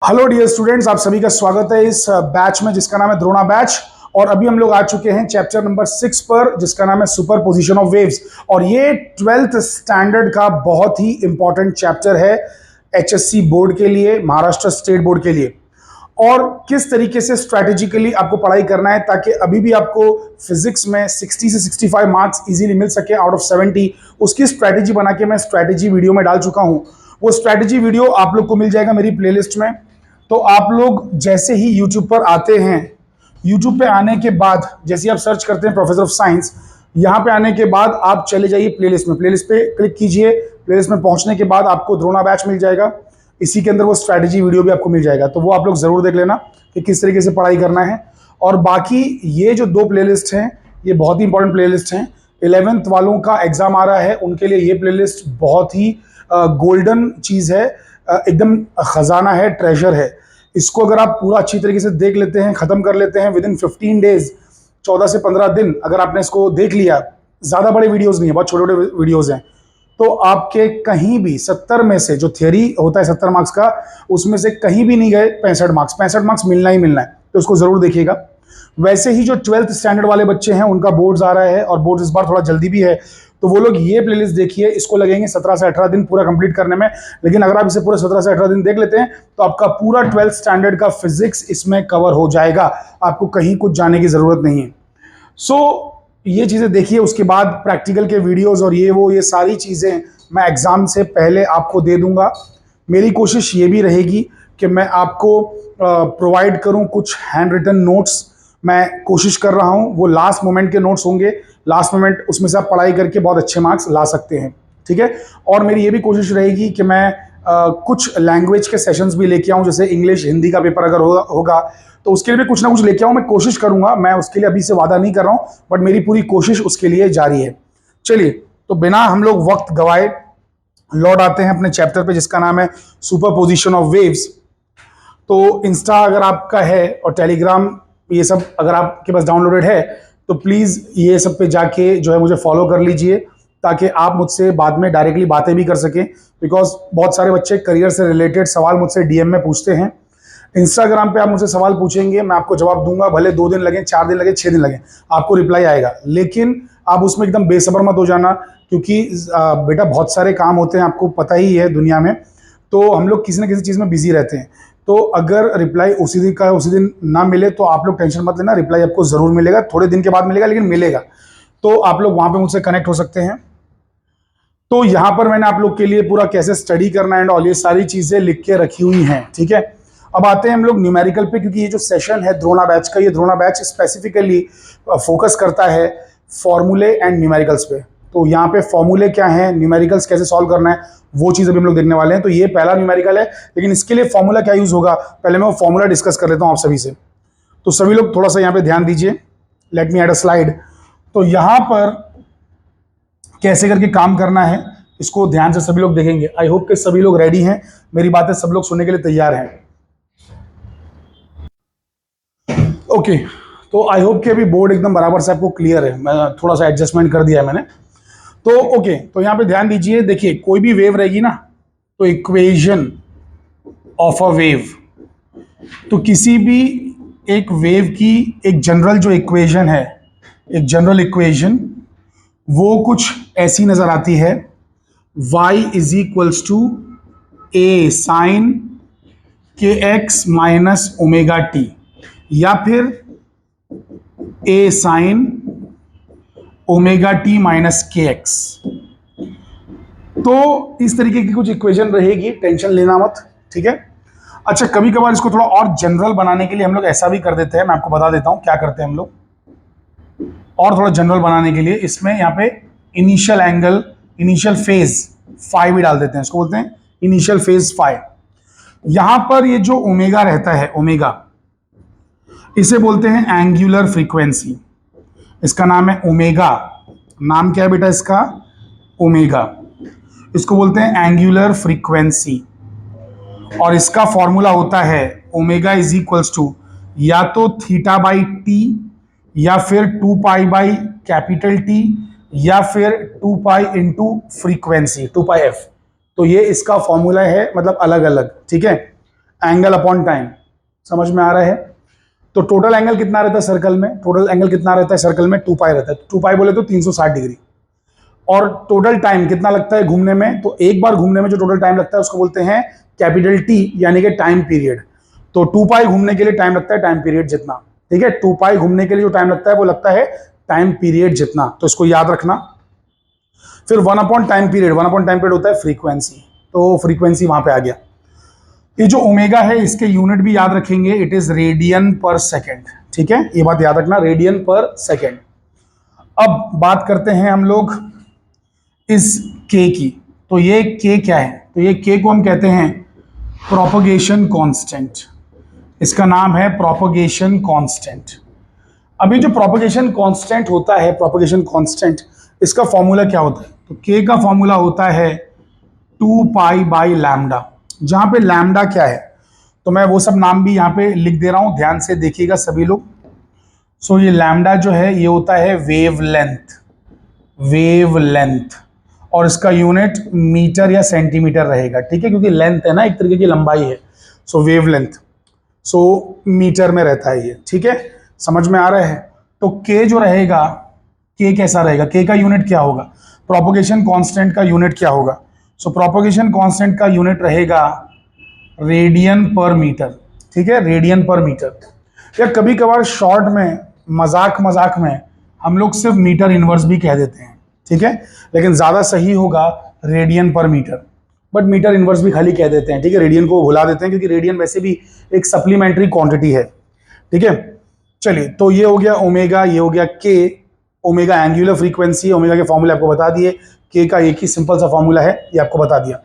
Hello dear students, आप सभी का स्वागत है इस बैच में जिसका नाम है द्रोणा बैच। और अभी हम लोग आ चुके हैं चैप्टर नंबर 6 पर जिसका नाम है सुपर पोजिशन ऑफ वेव्स। और ये 12th स्टैंडर्ड का बहुत ही इंपॉर्टेंट चैप्टर है एचएससी बोर्ड के लिए, महाराष्ट्र स्टेट बोर्ड के लिए। और किस तरीके से स्ट्रैटेजिकली आपको पढ़ाई करना है ताकि अभी भी आपको फिजिक्स में 60 से 65 मार्क्स इजीली मिल सके आउट ऑफ 70, उसकी स्ट्रैटेजी बना के मैं स्ट्रैटेजी वीडियो में डाल चुका हूं। वो स्ट्रैटेजी वीडियो आप लोग को मिल जाएगा मेरी प्लेलिस्ट में। तो आप लोग जैसे ही YouTube पर आते हैं, YouTube पे आने के बाद जैसे आप सर्च करते हैं प्रोफेसर ऑफ साइंस, यहाँ पे आने के बाद आप चले जाइए प्लेलिस्ट में, प्लेलिस्ट पे क्लिक कीजिए। प्लेलिस्ट में पहुंचने के बाद आपको द्रोणा बैच मिल जाएगा, इसी के अंदर वो स्ट्रैटेजी वीडियो भी आपको मिल जाएगा। तो वो आप लोग जरूर देख लेना कि किस तरीके से पढ़ाई करना है। और बाकी ये जो दो प्लेलिस्ट हैं ये बहुत ही इंपॉर्टेंट प्लेलिस्ट हैं। 11th वालों का एग्जाम आ रहा है, उनके लिए ये प्लेलिस्ट बहुत ही गोल्डन चीज़ है, एकदम खजाना है, ट्रेजर है। इसको अगर आप पूरा अच्छी तरीके से देख लेते हैं, खत्म कर लेते हैं विद इन 15 डेज, 14 से 15 दिन अगर आपने इसको देख लिया, ज़्यादा बड़े वीडियोस नहीं है, बहुत छोटे छोटे वीडियोस हैं, तो आपके कहीं भी 70 में से जो थियरी होता है 70 मार्क्स का, उसमें से कहीं भी नहीं गए 65 मार्क्स। 65 मार्क्स मिलना ही मिलना है, तो उसको जरूर देखिएगा। वैसे ही जो 12th स्टैंडर्ड वाले बच्चे हैं उनका बोर्ड्स आ रहा है, और बोर्ड्स इस बार थोड़ा जल्दी भी है, तो वो लोग ये प्लेलिस्ट देखिए। इसको लगेंगे 17 से 18 दिन पूरा कंप्लीट करने में, लेकिन अगर आप इसे पूरे 17 से 18 दिन देख लेते हैं तो आपका पूरा 12th स्टैंडर्ड का फिजिक्स इसमें कवर हो जाएगा, आपको कहीं कुछ जाने की जरूरत नहीं है। ये चीजें देखिए, उसके बाद प्रैक्टिकल के वीडियोस और ये सारी चीजें मैं एग्जाम से पहले आपको दे दूंगा। मेरी कोशिश ये भी रहेगी कि मैं आपको प्रोवाइड करूं कुछ हैंड रिटन नोट्स। मैं कोशिश कर रहा हूं, वो लास्ट मोमेंट के नोट्स होंगे, लास्ट मोमेंट उसमें से आप पढ़ाई करके बहुत अच्छे मार्क्स ला सकते हैं, ठीक है। और मेरी ये भी कोशिश रहेगी कि मैं कुछ लैंग्वेज के सेशंस भी लेके आऊं, जैसे इंग्लिश हिंदी का पेपर अगर होगा तो उसके लिए भी कुछ ना कुछ लेके आऊं। मैं कोशिश करूंगा, मैं उसके लिए अभी से वादा नहीं कर रहा हूं, बट मेरी पूरी कोशिश उसके लिए जारी है। चलिए, तो बिना हम लोग वक्त गवाए लौट आते हैं अपने चैप्टर पे जिसका नाम है सुपर पोजिशन ऑफ वेव्स। तो इंस्टा अगर आपका है और टेलीग्राम ये सब अगर आपके पास डाउनलोडेड है तो प्लीज़ ये सब पे जाके जो है मुझे फॉलो कर लीजिए, ताकि आप मुझसे बाद में डायरेक्टली बातें भी कर सकें। बिकॉज बहुत सारे बच्चे करियर से रिलेटेड सवाल मुझसे डीएम में पूछते हैं। इंस्टाग्राम पे आप मुझसे सवाल पूछेंगे, मैं आपको जवाब दूंगा, भले 2 दिन लगे, 4 दिन लगे, 6 दिन लगे, आपको रिप्लाई आएगा। लेकिन आप उसमें एकदम बेसब्र मत हो जाना, क्योंकि बेटा बहुत सारे काम होते हैं, आपको पता ही है दुनिया में, तो हम लोग किसी न किसी चीज़ में बिजी रहते हैं। तो अगर रिप्लाई उसी दिन का उसी दिन ना मिले तो आप लोग टेंशन मत लेना, रिप्लाई आपको ज़रूर मिलेगा, थोड़े दिन के बाद मिलेगा, लेकिन मिलेगा। तो आप लोग वहाँ पे मुझसे कनेक्ट हो सकते हैं। तो यहाँ पर मैंने आप लोग के लिए पूरा कैसे स्टडी करना है और ये सारी चीज़ें लिख के रखी हुई हैं, ठीक है। अब आते हैं हम लोग न्यूमेरिकल पे, क्योंकि ये जो सेशन है द्रोणा बैच का, ये द्रोणा बैच स्पेसिफिकली फोकस करता है फॉर्मूले एंड न्यूमेरिकल्स पे। तो यहाँ पे फॉर्मूले क्या है, न्यूमेरिकल्स कैसे सॉल्व करना है, वो चीज़ अभी हम लोग देखने वाले हैं। तो ये पहला न्यूमेरिकल है, लेकिन इसके लिए फॉर्मूला क्या यूज़ होगा, पहले मैं वो फॉर्मूला डिस्कस कर लेता हूँ आप सभी से। तो सभी लोग थोड़ा सा यहाँ पे ध्यान दीजिए, लेट मी ऐड अ स्लाइड। तो यहाँ पर कैसे करके काम करना है इसको ध्यान से सभी लोग देखेंगे। आई होप कि सभी लोग रेडी हैं, मेरी बातें सब लोग सुनने के लिए तैयार हैं। ओके, तो आई होप कि अभी बोर्ड एकदम बराबर से आपको क्लियर है, मैं थोड़ा सा एडजस्टमेंट कर दिया है मैंने। तो ओके, तो यहाँ पे ध्यान दीजिए, देखिए कोई भी वेव रहेगी ना, तो इक्वेशन ऑफ अ वेव, तो किसी भी एक वेव की एक जनरल जो इक्वेशन है, एक जनरल इक्वेशन, वो कुछ ऐसी नजर आती है, y is equals to A sine के एक्स माइनस ओमेगा टी, या फिर A sine omega t minus k x. तो इस तरीके की कुछ इक्वेशन रहेगी, टेंशन लेना मत, ठीक है। अच्छा, कभी कभार इसको थोड़ा और जनरल बनाने के लिए हम लोग ऐसा भी कर देते हैं, मैं आपको बता देता हूं क्या करते हैं हम लोग। और थोड़ा जनरल बनाने के लिए इसमें यहाँ पे initial angle, initial phase phi भी डाल देते हैं, इसको बोलते हैं इनिशियल फेज फाई। यहां पर ये जो ओमेगा रहता है, ओमेगा, इसे बोलते हैं एंगुलर फ्रीक्वेंसी, इसका नाम है ओमेगा। नाम क्या है बेटा इसका, ओमेगा। इसको बोलते हैं एंगुलर फ्रीक्वेंसी, और इसका फॉर्मूला होता है ओमेगा इज इक्वल्स टू या तो थीटा बाई टी, या फिर 2 पाई बाई कैपिटल टी, या फिर 2 पाई इंटू फ्रीक्वेंसी 2 पाई एफ। तो ये इसका फॉर्मूला है, मतलब अलग अलग, ठीक है। एंगल अपॉन टाइम, समझ में आ रहा है। तो टोटल एंगल कितना रहता है सर्कल में, टोटल एंगल कितना रहता है सर्कल में, 2 पाई रहता है। 2 पाई बोले तो 360 डिग्री। और टोटल टाइम कितना लगता है घूमने में, तो एक बार घूमने में जो टोटल टाइम लगता है उसको बोलते हैं कैपिटल टी, यानी कि टाइम पीरियड। तो 2 पाई घूमने के लिए टाइम लगता है टाइम पीरियड जितना, ठीक है। 2 पाई घूमने के लिए जो टाइम लगता है वो लगता है टाइम पीरियड जितना, तो इसको याद रखना। फिर 1 upon time period, 1 upon time period होता है फ्रीक्वेंसी, तो फ्रीक्वेंसी वहां पे आ गया। ये जो ओमेगा है इसके यूनिट भी याद रखेंगे, इट इज रेडियन पर सेकेंड, ठीक है, ये बात याद रखना, रेडियन पर सेकेंड। अब बात करते हैं हम लोग इस के की। तो ये के क्या है, तो ये के को हम कहते हैं प्रोपगेशन कांस्टेंट, इसका नाम है प्रोपगेशन कांस्टेंट। अभी जो प्रोपगेशन कांस्टेंट होता है, प्रोपगेशन कांस्टेंट, इसका फॉर्मूला क्या होता है, तो के का फॉर्मूला होता है 2 पाई बाई लैम्डा। जहां पे लैम्डा क्या है, तो मैं वो सब नाम भी यहां पे लिख दे रहा हूं, ध्यान से देखिएगा सभी लोग। सो ये लैम्डा जो है ये होता है वेव लेंथ, वेव लेंथ, और इसका यूनिट मीटर या सेंटीमीटर रहेगा, ठीक है, क्योंकि लेंथ है ना, एक तरीके की लंबाई है। सो वेव लेंथ, सो मीटर में रहता है ये, ठीक है, समझ में आ रहा है। तो के जो रहेगा, के कैसा रहेगा, के का यूनिट क्या होगा, प्रोपगेशन कांस्टेंट का यूनिट क्या होगा। सो प्रोपगेशन कांस्टेंट का यूनिट रहेगा रेडियन पर मीटर, ठीक है, रेडियन पर मीटर। या कभी कभार शॉर्ट में मजाक मजाक में हम लोग सिर्फ मीटर इनवर्स भी कह देते हैं, ठीक है, लेकिन ज्यादा सही होगा रेडियन पर मीटर, बट मीटर इनवर्स भी खाली कह देते हैं, ठीक है, रेडियन को भुला देते हैं क्योंकि रेडियन वैसे भी एक सप्लीमेंट्री क्वांटिटी है, ठीक है। चलिए, तो ये हो गया ओमेगा, ये हो गया के। ओमेगा एंगुलर फ्रीक्वेंसी, ओमेगा के फॉर्मूले आपको बता दिए, के का एक ही सिंपल सा फॉर्मूला है, ये आपको बता दिया।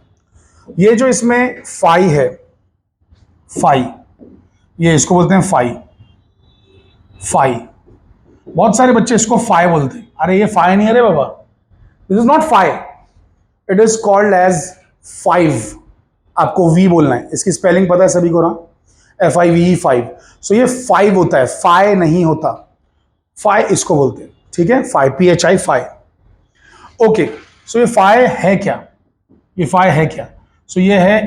ये जो इसमें फाई है, फाई, ये इसको बोलते हैं फाई, फाई। बहुत सारे बच्चे इसको फाई बोलते हैं, अरे ये फाई नहीं है रे बाबा, this is not phi, it is called as 5। आपको वी बोलना है, इसकी स्पेलिंग पता है सभी को ना, FIVE 5। सो ये 5 होता है, फाई नहीं होता, फाई इसको बोलते हैं, ठीक है, फाई, PHI फाई। ओके, सो ये फाई है क्या, ये फाई है क्या, सो ये है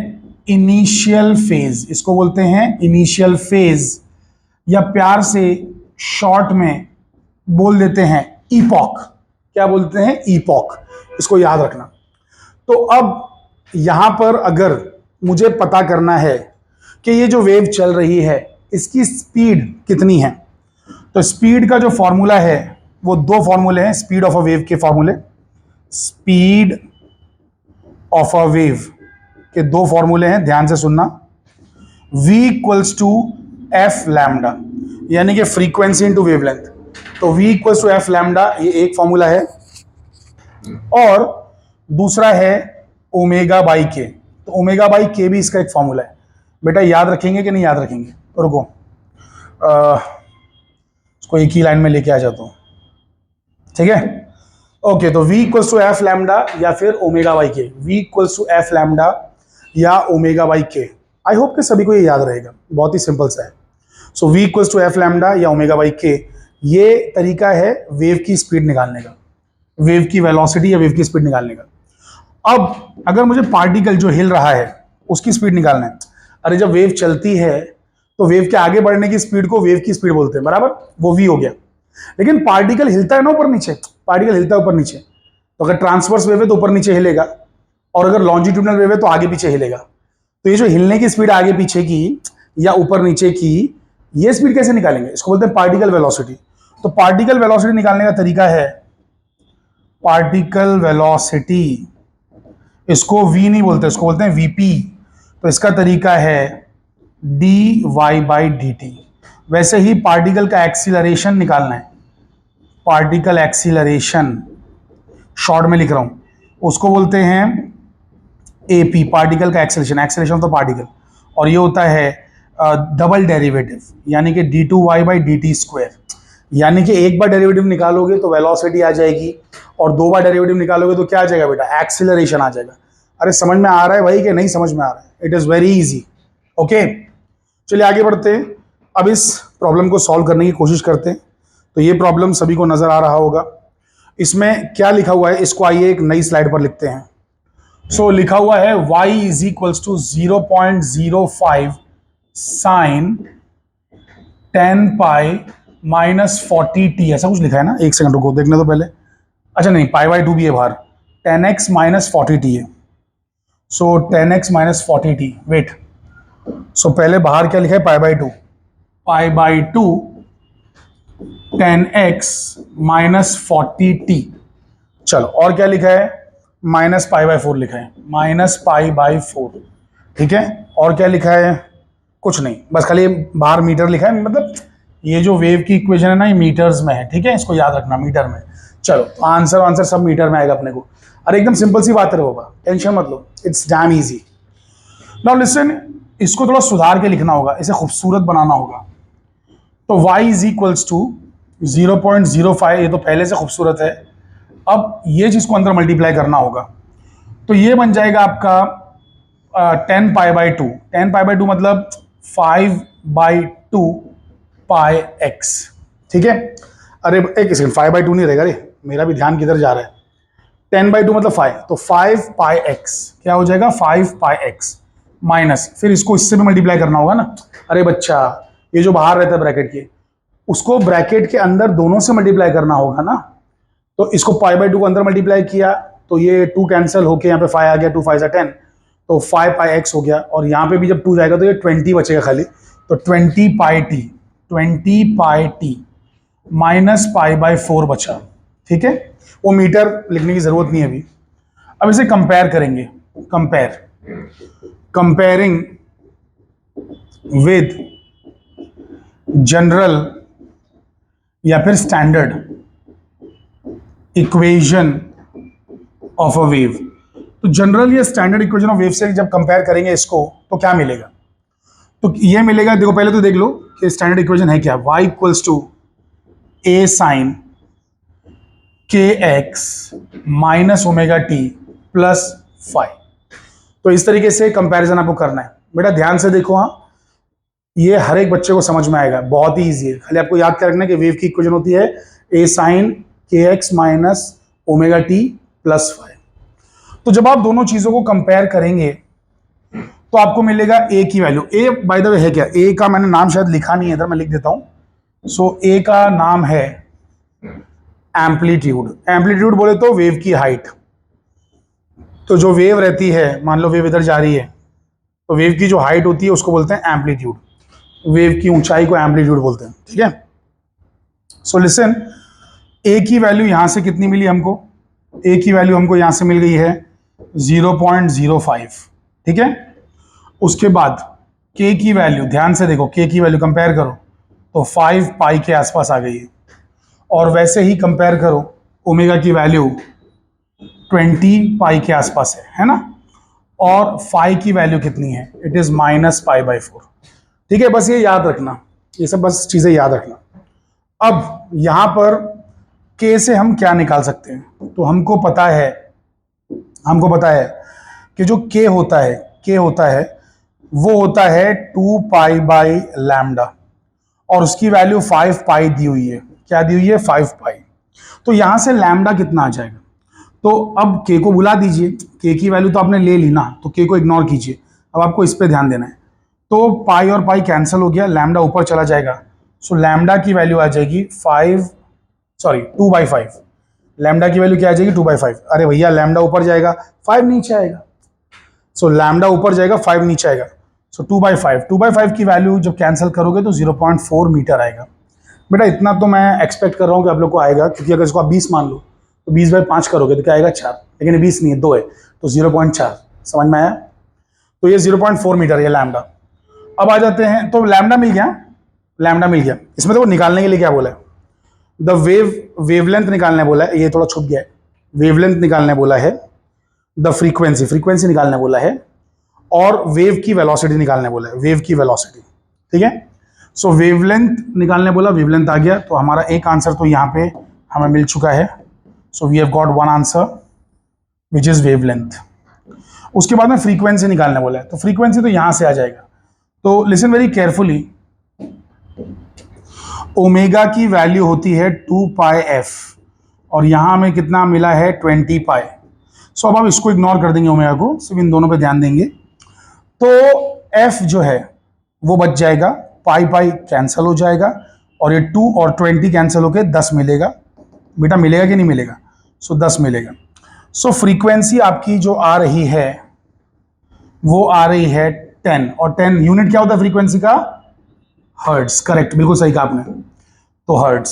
इनिशियल फेज, इसको बोलते हैं इनिशियल फेज, या प्यार से शॉर्ट में बोल देते हैं ईपॉक। क्या बोलते हैं, ईपॉक, इसको याद रखना। तो अब यहां पर अगर मुझे पता करना है कि ये जो वेव चल रही है इसकी स्पीड कितनी है, तो स्पीड का जो फॉर्मूला है वो 2 फॉर्मूले हैं स्पीड ऑफ अ वेव के फॉर्मूले, स्पीड ऑफ अ वेव के 2 फॉर्मूले हैं, ध्यान से सुनना। v equals to f lambda, यानी कि फ्रीक्वेंसी इनटू वेवलेंथ। तो v equals to f lambda, ये एक फॉर्मूला है, और दूसरा है ओमेगा बाई के। तो ओमेगा बाई के भी इसका एक फॉर्मूला है। बेटा याद रखेंगे कि नहीं याद रखेंगे, तो रुको, इसको एक ही लाइन में लेके आ जाता हूं, ठीक है। ओके, तो v equals to f lambda या फिर omega by k, v equals to f lambda या omega by k. I hope कि सभी को ये याद रहेगा, बहुत ही सिंपल सा है। So v equals to f lambda या ओमेगा बाई के, ये तरीका है वेव की स्पीड निकालने का, वेव की वेलोसिटी या वेव की स्पीड निकालने का। अब अगर मुझे पार्टिकल जो हिल रहा है उसकी स्पीड निकालना है, अरे जब वेव चलती है तो वेव के आगे बढ़ने की स्पीड को वेव की स्पीड बोलते हैं, बराबर, वो v हो गया। लेकिन पार्टिकल हिलता है ना ऊपर नीचे, पार्टिकल हिलता है ऊपर नीचे, तो अगर ट्रांसवर्स वेव है तो ऊपर नीचे हिलेगा, और अगर लॉन्जिट्यूडनल वेव है तो आगे पीछे हिलेगा। तो ये जो हिलने की स्पीड आगे पीछे की या ऊपर नीचे की, ये स्पीड कैसे निकालेंगे, इसको बोलते हैं पार्टिकल वेलोसिटी। तो पार्टिकल वेलोसिटी निकालने का तरीका है पार्टिकल वेलोसिटी, इसको v नहीं बोलते, इसको बोलते हैं vp। तो इसका तरीका है dy/dt। वैसे ही पार्टिकल का एक्सीलरेशन निकालना है, पार्टिकल एक्सीलरेशन शॉर्ट में लिख रहा हूं, उसको बोलते हैं AP, पार्टिकल का acceleration, acceleration of the particle, और ये होता है डबल डेरिवेटिव, यानी कि d2y/dt²। यानी कि एक बार डेरिवेटिव निकालोगे तो वेलोसिटी आ जाएगी, और 2 बार डेरिवेटिव निकालोगे तो क्या आ जाएगा बेटा, एक्सीलरेशन आ जाएगा। अरे समझ में आ रहा है भाई कि नहीं समझ में आ रहा है, it is very easy. Okay, चलिए आगे बढ़ते हैं। अब इस प्रॉब्लम को सॉल्व करने की कोशिश करते हैं। तो ये प्रॉब्लम सभी को नजर आ रहा होगा, इसमें क्या लिखा हुआ है, इसको आइए एक नई स्लाइड पर लिखते हैं। सो लिखा हुआ है y is equals to 0.05 sine 10 pi minus 40t, ऐसा कुछ लिखा है ना, एक सेकंड रुको देखने तो पहले। अच्छा नहीं, पाई बाई 2 भी है बाहर, 10x माइनस 40t है। सो 10x माइनस 40t, वेट, सो पहले बाहर क्या लिखा है, pi by 2, pi by 2 10x minus 40t। चलो और क्या लिखा है, माइनस पाई बाई 4 लिखा है, माइनस पाई बाई 4, ठीक है। और क्या लिखा है, कुछ नहीं, बस खाली बाहर मीटर लिखा है, मतलब ये जो वेव की इक्वेशन है ना, ये मीटर्स में है, ठीक है, इसको याद रखना, मीटर में। चलो तो आंसर सब मीटर में आएगा अपने को। अरे एकदम सिंपल सी बात है बाबा, टेंशन मत लो, it's damn easy. Now listen, इसको थोड़ा सुधार के लिखना होगा, इसे खूबसूरत बनाना होगा। तो y इज इक्वल्स टू 0.05, ये तो पहले से खूबसूरत है। अब ये चीज को अंदर मल्टीप्लाई करना होगा, तो ये बन जाएगा आपका 10 पाई बाई 2, 10 पाई बाई 2 मतलब 5/2 पाई एक्स, ठीक है। अरे एक सेकंड, 5/2 नहीं रहेगा, अरे मेरा भी ध्यान किधर जा रहा है, 10/2 मतलब 5, तो 5 पाई एक्स क्या हो जाएगा, 5 पाई एक्स माइनस, फिर इसको इससे भी मल्टीप्लाई करना होगा ना। अरे बच्चा, ये जो बाहर रहता है ब्रैकेट के, उसको ब्रैकेट के अंदर दोनों से मल्टीप्लाई करना होगा ना। तो इसको पाई बाई 2 को अंदर मल्टीप्लाई किया तो ये 2 कैंसिल होके यहाँ पे 5 आ गया, 2 5 10, तो 5 पाई एक्स हो गया। और यहाँ पे भी जब 2 जाएगा तो ये 20 बचेगा खाली, तो 20 pi T, 20 pi T minus pi by 4 बचा, ठीक है। वो मीटर लिखने की जरूरत नहीं है अभी। अब इसे कंपेयर करेंगे, कंपेयरिंग विद जनरल या फिर standard equation of a wave. तो जनरल या स्टैंडर्ड इक्वेशन ऑफ वेव से जब कंपेयर करेंगे इसको, तो क्या मिलेगा, तो ये मिलेगा, देखो पहले तो देख लो कि स्टैंडर्ड इक्वेशन है क्या, y equals to a sine के x minus omega T plus 5। तो इस तरीके से कंपैरिजन आपको करना है बेटा, ध्यान से देखो। हाँ, ये हर एक बच्चे को समझ में आएगा, बहुत ही ईजी है। खाली आपको याद कर रखना कि वेव की इक्वेशन होती है a साइन के x minus omega T plus 5। तो जब आप दोनों चीजों को कंपेयर करेंगे तो आपको मिलेगा a की value. a by the way है क्या, a का मैंने नाम शायद लिखा नहीं है इधर, मैं लिख देता हूं। सो a का नाम है एम्पलीट्यूड। एम्पलीट्यूड बोले तो वेव की हाइट। तो जो वेव रहती है, मान लो वेव इधर जा रही है, तो वेव की जो हाइट होती है उसको बोलते हैं एम्पलीट्यूड, वेव की ऊंचाई को एम्पलीट्यूड बोलते हैं, ठीक है। सो लिसन, a की वैल्यू यहां से कितनी मिली हमको, a की वैल्यू हमको यहां से मिल गई है 0.05, ठीक है। उसके बाद k की वैल्यू, ध्यान से देखो, k की वैल्यू कंपेयर करो तो 5 पाई के आसपास आ गई है। और वैसे ही कंपेयर करो, ओमेगा की वैल्यू 20 पाई के आसपास है ना। और फाई की वैल्यू कितनी है, it is minus pi by 4, ठीक है। बस ये याद रखना, ये सब बस चीजें याद रखना। अब यहां पर k से हम क्या निकाल सकते हैं, तो हमको पता है कि जो k होता है वो होता है 2 पाई बाई लैम्डा, और उसकी वैल्यू 5 पाई दी हुई है। क्या दी हुई है, 5 पाई। तो यहां से लैम्डा कितना आ जाएगा, तो अब k को बुला दीजिए, k की वैल्यू तो आपने ले ली ना, तो k को इग्नोर कीजिए। अब आपको इस पे ध्यान देना है। तो पाई और पाई कैंसिल हो गया, लैम्डा ऊपर चला जाएगा। सो लैम्डा की वैल्यू आ जाएगी 2/5। लैम्डा की वैल्यू क्या आ जाएगी, 2/5। अरे भैया, लैम्डा ऊपर जाएगा 5 नीचे आएगा। सो लैम्डा ऊपर जाएगा 5 नीचे आएगा। सो 2/5 की वैल्यू जब कैंसिल करोगे तो 0.4 मीटर आएगा। बेटा इतना तो मैं एक्सपेक्ट कर रहा हूँ कि आप लोग को आएगा, क्योंकि अगर इसको आप 20 मान लो तो 20/5 करोगे तो क्या आएगा, 4। लेकिन 20 नहीं है, 2 है, तो 0.4। समझ में आया। तो ये 0.4 मीटर है लैम्डा। अब आ जाते हैं, तो लैम्डा मिल गया। इसमें तो वो निकालने के लिए क्या बोला है, द वेवलेंथ निकालने बोला है, ये थोड़ा छुप गया है। वेवलेंथ निकालने बोला है, द फ्रीक्वेंसी निकालने बोला है, और वेव की वेलोसिटी निकालने बोला है, वेव की वेलोसिटी, ठीक है। सो वेवलेंथ निकालने बोला, वेवलेंथ आ गया, तो हमारा एक आंसर तो यहाँ पे हमें मिल चुका है। So we have got one answer which is wavelength. उसके बाद में फ्रीक्वेंसी निकालने बोला है, तो फ्रीक्वेंसी तो यहां से आ जाएगा। तो लिसन वेरी केयरफुली, ओमेगा की वैल्यू होती है 2 पाई एफ, और यहां हमें कितना मिला है, 20 पाई। सो अब आप इसको इग्नोर कर देंगे ओमेगा को, सिर्फ इन दोनों पे ध्यान देंगे। तो एफ जो है वो बच जाएगा, पाई पाई कैंसिल हो जाएगा, और ये 2 और 20 कैंसिल होके 10 मिलेगा। बेटा मिलेगा कि नहीं मिलेगा? सो 10 मिलेगा। सो फ्रीक्वेंसी आपकी जो आ रही है वो आ रही है 10, और 10 यूनिट क्या होता है फ्रीक्वेंसी का? हर्ट्स। करेक्ट, बिल्कुल सही कहा आपने। तो हर्ट्स।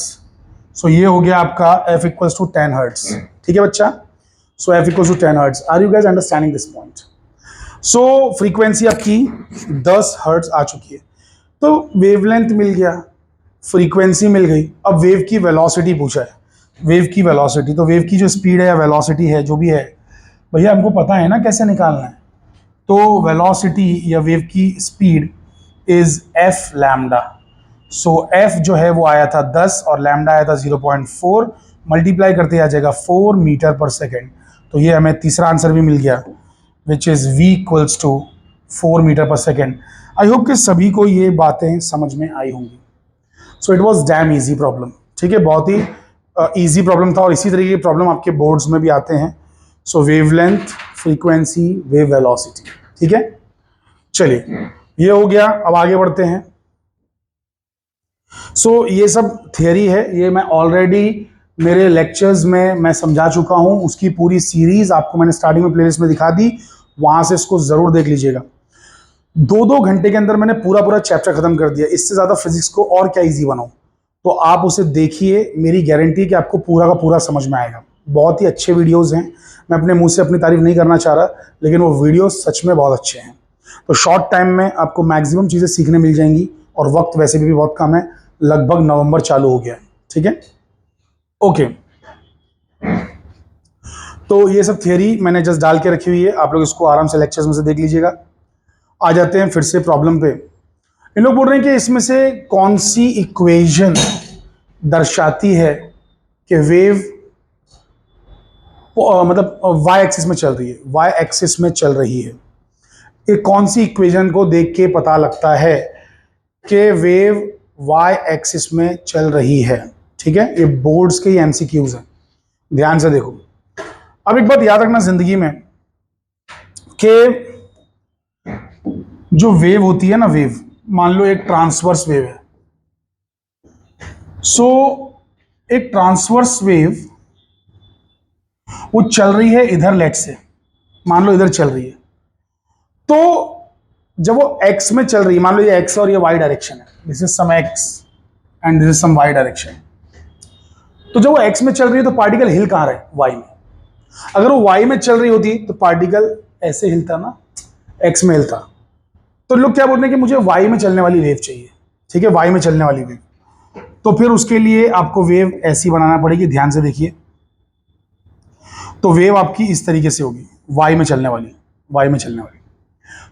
सो ये हो गया आपका f इक्वल्स टू 10 हर्ट्स। ठीक है बच्चा? So f equals to 10 hertz. Are you guys understanding this point? So frequency आपकी 10 हर्ट्स आ चुकी है। तो वेवलेंथ मिल गया, फ्रीक्वेंसी मिल गई, अब वेव की वेलोसिटी पूछा है। वेव की वेलोसिटी, तो वेव की जो स्पीड है या वेलोसिटी है जो भी है, भैया हमको पता है ना कैसे निकालना है। तो वेलोसिटी या वेव की speed is F lambda. So F जो है वो आया था 10 और लैम्डा आया था 0.4, मल्टीप्लाई करते आ जाएगा 4 मीटर पर सेकेंड। तो ये हमें तीसरा आंसर भी मिल गया, which is v equals to 4 meter पर सेकेंड। आई होप कि सभी को ये बातें समझ में आई होंगी। So it was damn easy problem. ठीक है, बहुत ही ईजी प्रॉब्लम था, और इसी तरीके के प्रॉब्लम आपके बोर्ड्स में भी आते हैं। सो वेवलेंथ, फ्रीक्वेंसी, वेव वेलोसिटी। ठीक है, चलिए ये हो गया। अब आगे बढ़ते हैं। सो ये सब थियरी है, ये मैं ऑलरेडी मेरे लेक्चर्स में मैं समझा चुका हूं। उसकी पूरी सीरीज आपको मैंने स्टार्टिंग में प्लेलिस्ट में दिखा दी, वहां से इसको जरूर देख लीजिएगा। 2-2 घंटे के अंदर मैंने पूरा पूरा चैप्टर खत्म कर दिया। इससे ज्यादा फिजिक्स को और क्या इजी बनाऊं? तो आप उसे देखिए, मेरी गारंटी कि आपको पूरा का पूरा समझ में आएगा। बहुत ही अच्छे वीडियोस हैं। मैं अपने मुंह से अपनी तारीफ नहीं करना चाह रहा, लेकिन वो वीडियो सच में बहुत अच्छे हैं। तो शॉर्ट टाइम में आपको मैक्सिमम चीज़ें सीखने मिल जाएंगी, और वक्त वैसे भी बहुत कम है, लगभग नवंबर चालू हो गया है। ठीक है, ओके। तो ये सब थियरी मैंने जस्ट डाल के रखी हुई है, आप लोग इसको आराम से लेक्चर्स में से देख लीजिएगा। आ जाते हैं फिर से प्रॉब्लम पे। इन लोग बोल रहे हैं कि इसमें से कौन सी इक्वेशन दर्शाती है कि वेव मतलब y एक्सिस में चल रही है, y एक्सिस में चल रही है। ये कौन सी इक्वेशन को देख के पता लगता है कि वेव y एक्सिस में चल रही है? ठीक है, ये बोर्ड्स के एमसीक्यूज हैं, ध्यान से देखो। अब एक बात याद रखना जिंदगी में कि जो वेव होती है ना, वेव, मान लो एक ट्रांसवर्स वेव है। सो एक ट्रांसवर्स वेव वो चल रही है इधर, लेट से मान लो इधर चल रही है। तो जब वो एक्स में चल रही है, मान लो ये एक्स और ये वाई डायरेक्शन है, this is some x and this is some y direction. तो जब वो एक्स में चल रही है तो पार्टिकल हिल कहां रहा है? वाई में। अगर वो वाई में चल रही होती तो पार्टिकल ऐसे हिलता ना, एक्स में हिलता। तो लोग क्या बोल रहे हैं कि मुझे वाई में चलने वाली वेव चाहिए। ठीक है, वाई में चलने वाली वेव। तो फिर उसके लिए आपको वेव ऐसी बनाना पड़ेगी, ध्यान से देखिए। तो वेव आपकी इस तरीके से होगी, वाई में चलने वाली, वाई में चलने वाली।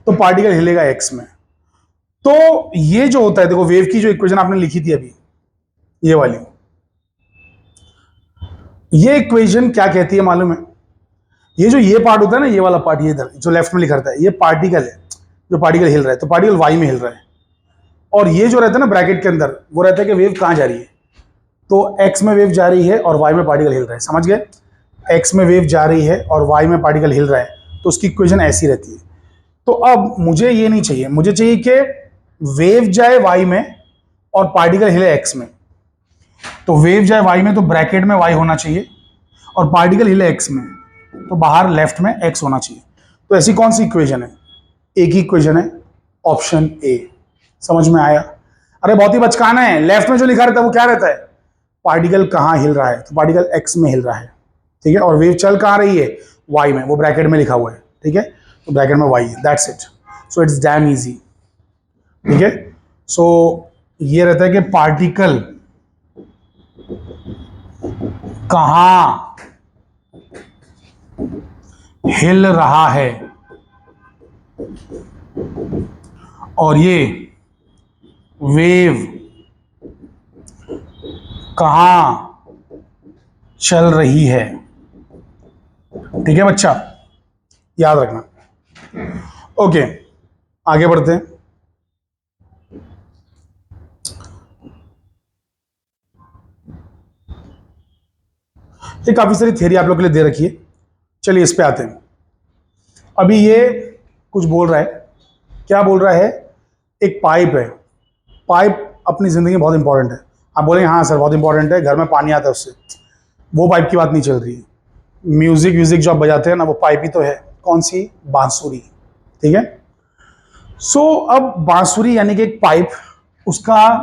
तो पार्टिकल हिलेगा एक्स में। तो ये जो होता है, देखो वेव की जो इक्वेशन आपने लिखी थी अभी, ये वाली, ये इक्वेशन क्या कहती है मालूम है? ये जो ये पार्ट होता है ना, ये वाला पार्ट, ये इधर जो लेफ्ट में लिखा रहता है, ये पार्टिकल है, जो पार्टिकल हिल रहा है। तो पार्टिकल वाई में हिल रहा है, और ये जो रहता है ना ब्रैकेट के अंदर, वो रहता है कि वेव कहां जा रही है। तो एक्स में वेव जा रही है और वाई में पार्टिकल हिल रहा है, समझ गए? एक्स में वेव जा रही है और वाई में पार्टिकल हिल रहा है, तो उसकी इक्वेशन ऐसी रहती है। तो अब मुझे ये नहीं चाहिए, मुझे चाहिए कि वेव जाए वाई में और पार्टिकल हिले एक्स में। तो वेव जाए वाई में तो ब्रैकेट में वाई होना चाहिए, और पार्टिकल हिले एक्स में तो बाहर लेफ्ट में एक्स होना चाहिए। तो ऐसी कौन सी इक्वेशन है? एक ही इक्वेशन है, ऑप्शन ए। समझ में आया? अरे बहुत ही बचकाना है, लेफ्ट में जो लिखा रहता है वो क्या रहता है? पार्टिकल कहां हिल रहा है, तो पार्टिकल एक्स में हिल रहा है। ठीक है, और वेव चल कहां रही है? वाई में, वो ब्रैकेट में लिखा हुआ है। ठीक है, तो ब्रैकेट में वाई है, that's it. So it's damn easy. ठीक है, सो ये रहता है कि पार्टिकल कहां हिल रहा है, और ये वेव कहां चल रही है। ठीक है बच्चा, याद रखना। ओके, आगे बढ़ते हैं। ये काफी सारी थियरी आप लोग के लिए दे रखी है, चलिए इस पे आते हैं। अभी ये कुछ बोल रहा है, क्या बोल रहा है एक पाइप है, पाइप अपनी ज़िंदगी में बहुत इंपॉर्टेंट है। आप बोलेंगे हाँ सर बहुत इंपॉर्टेंट है, घर में पानी आता है उससे, वो पाइप की बात नहीं चल रही है। म्यूजिक जो आप बजाते हैं ना, वो पाइप ही तो है। कौन सी? बांसुरी। ठीक है। सो अब बांसुरी यानी कि एक पाइप, उसका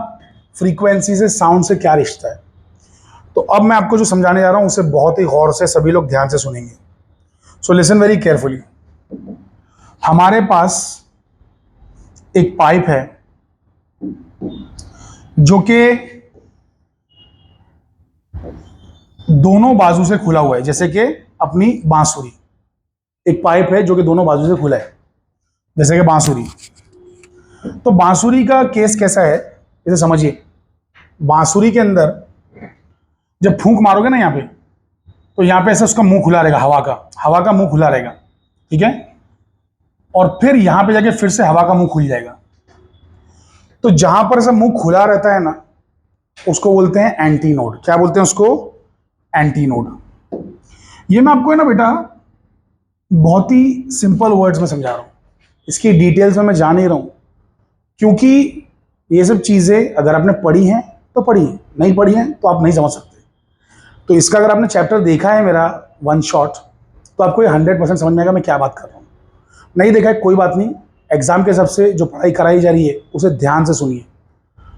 फ्रीक्वेंसी से, साउंड से क्या रिश्ता है? तो अब मैं आपको जो समझाने जा रहा हूं उसे बहुत ही गौर से सभी लोग ध्यान से सुनेंगे। So listen very carefully. हमारे पास एक पाइप है जो कि दोनों बाजू से खुला हुआ है, जैसे कि अपनी बांसुरी। एक पाइप है जो कि दोनों बाजू से खुला है, जैसे कि बांसुरी। तो बांसुरी का केस कैसा है, इसे समझिए। बांसुरी के अंदर जब फूंक मारोगे ना यहाँ पे, तो यहाँ पे ऐसा उसका मुंह खुला रहेगा, हवा का मुंह खुला रहेगा। ठीक है। और फिर यहां पे जाके फिर से हवा का मुंह खुल जाएगा। तो जहां पर ऐसा मुंह खुला रहता है ना, उसको बोलते हैं एंटी नोड। क्या बोलते हैं उसको? Anti node. ये मैं आपको है ना बेटा बहुत ही सिंपल वर्ड्स में समझा रहा हूं, इसकी डिटेल्स में मैं जा नहीं रहा हूं, क्योंकि ये सब चीजें अगर आपने पढ़ी हैं तो पढ़ी हैं, नहीं पढ़ी हैं तो आप नहीं समझ सकते। तो इसका अगर आपने चैप्टर देखा है मेरा वन शॉट, तो आपको ये 100% समझ में आएगा मैं क्या बात कर रहा हूँ। नहीं देखा है कोई बात नहीं, एग्जाम के हिसाब से जो पढ़ाई कराई जा रही है उसे ध्यान से सुनिए।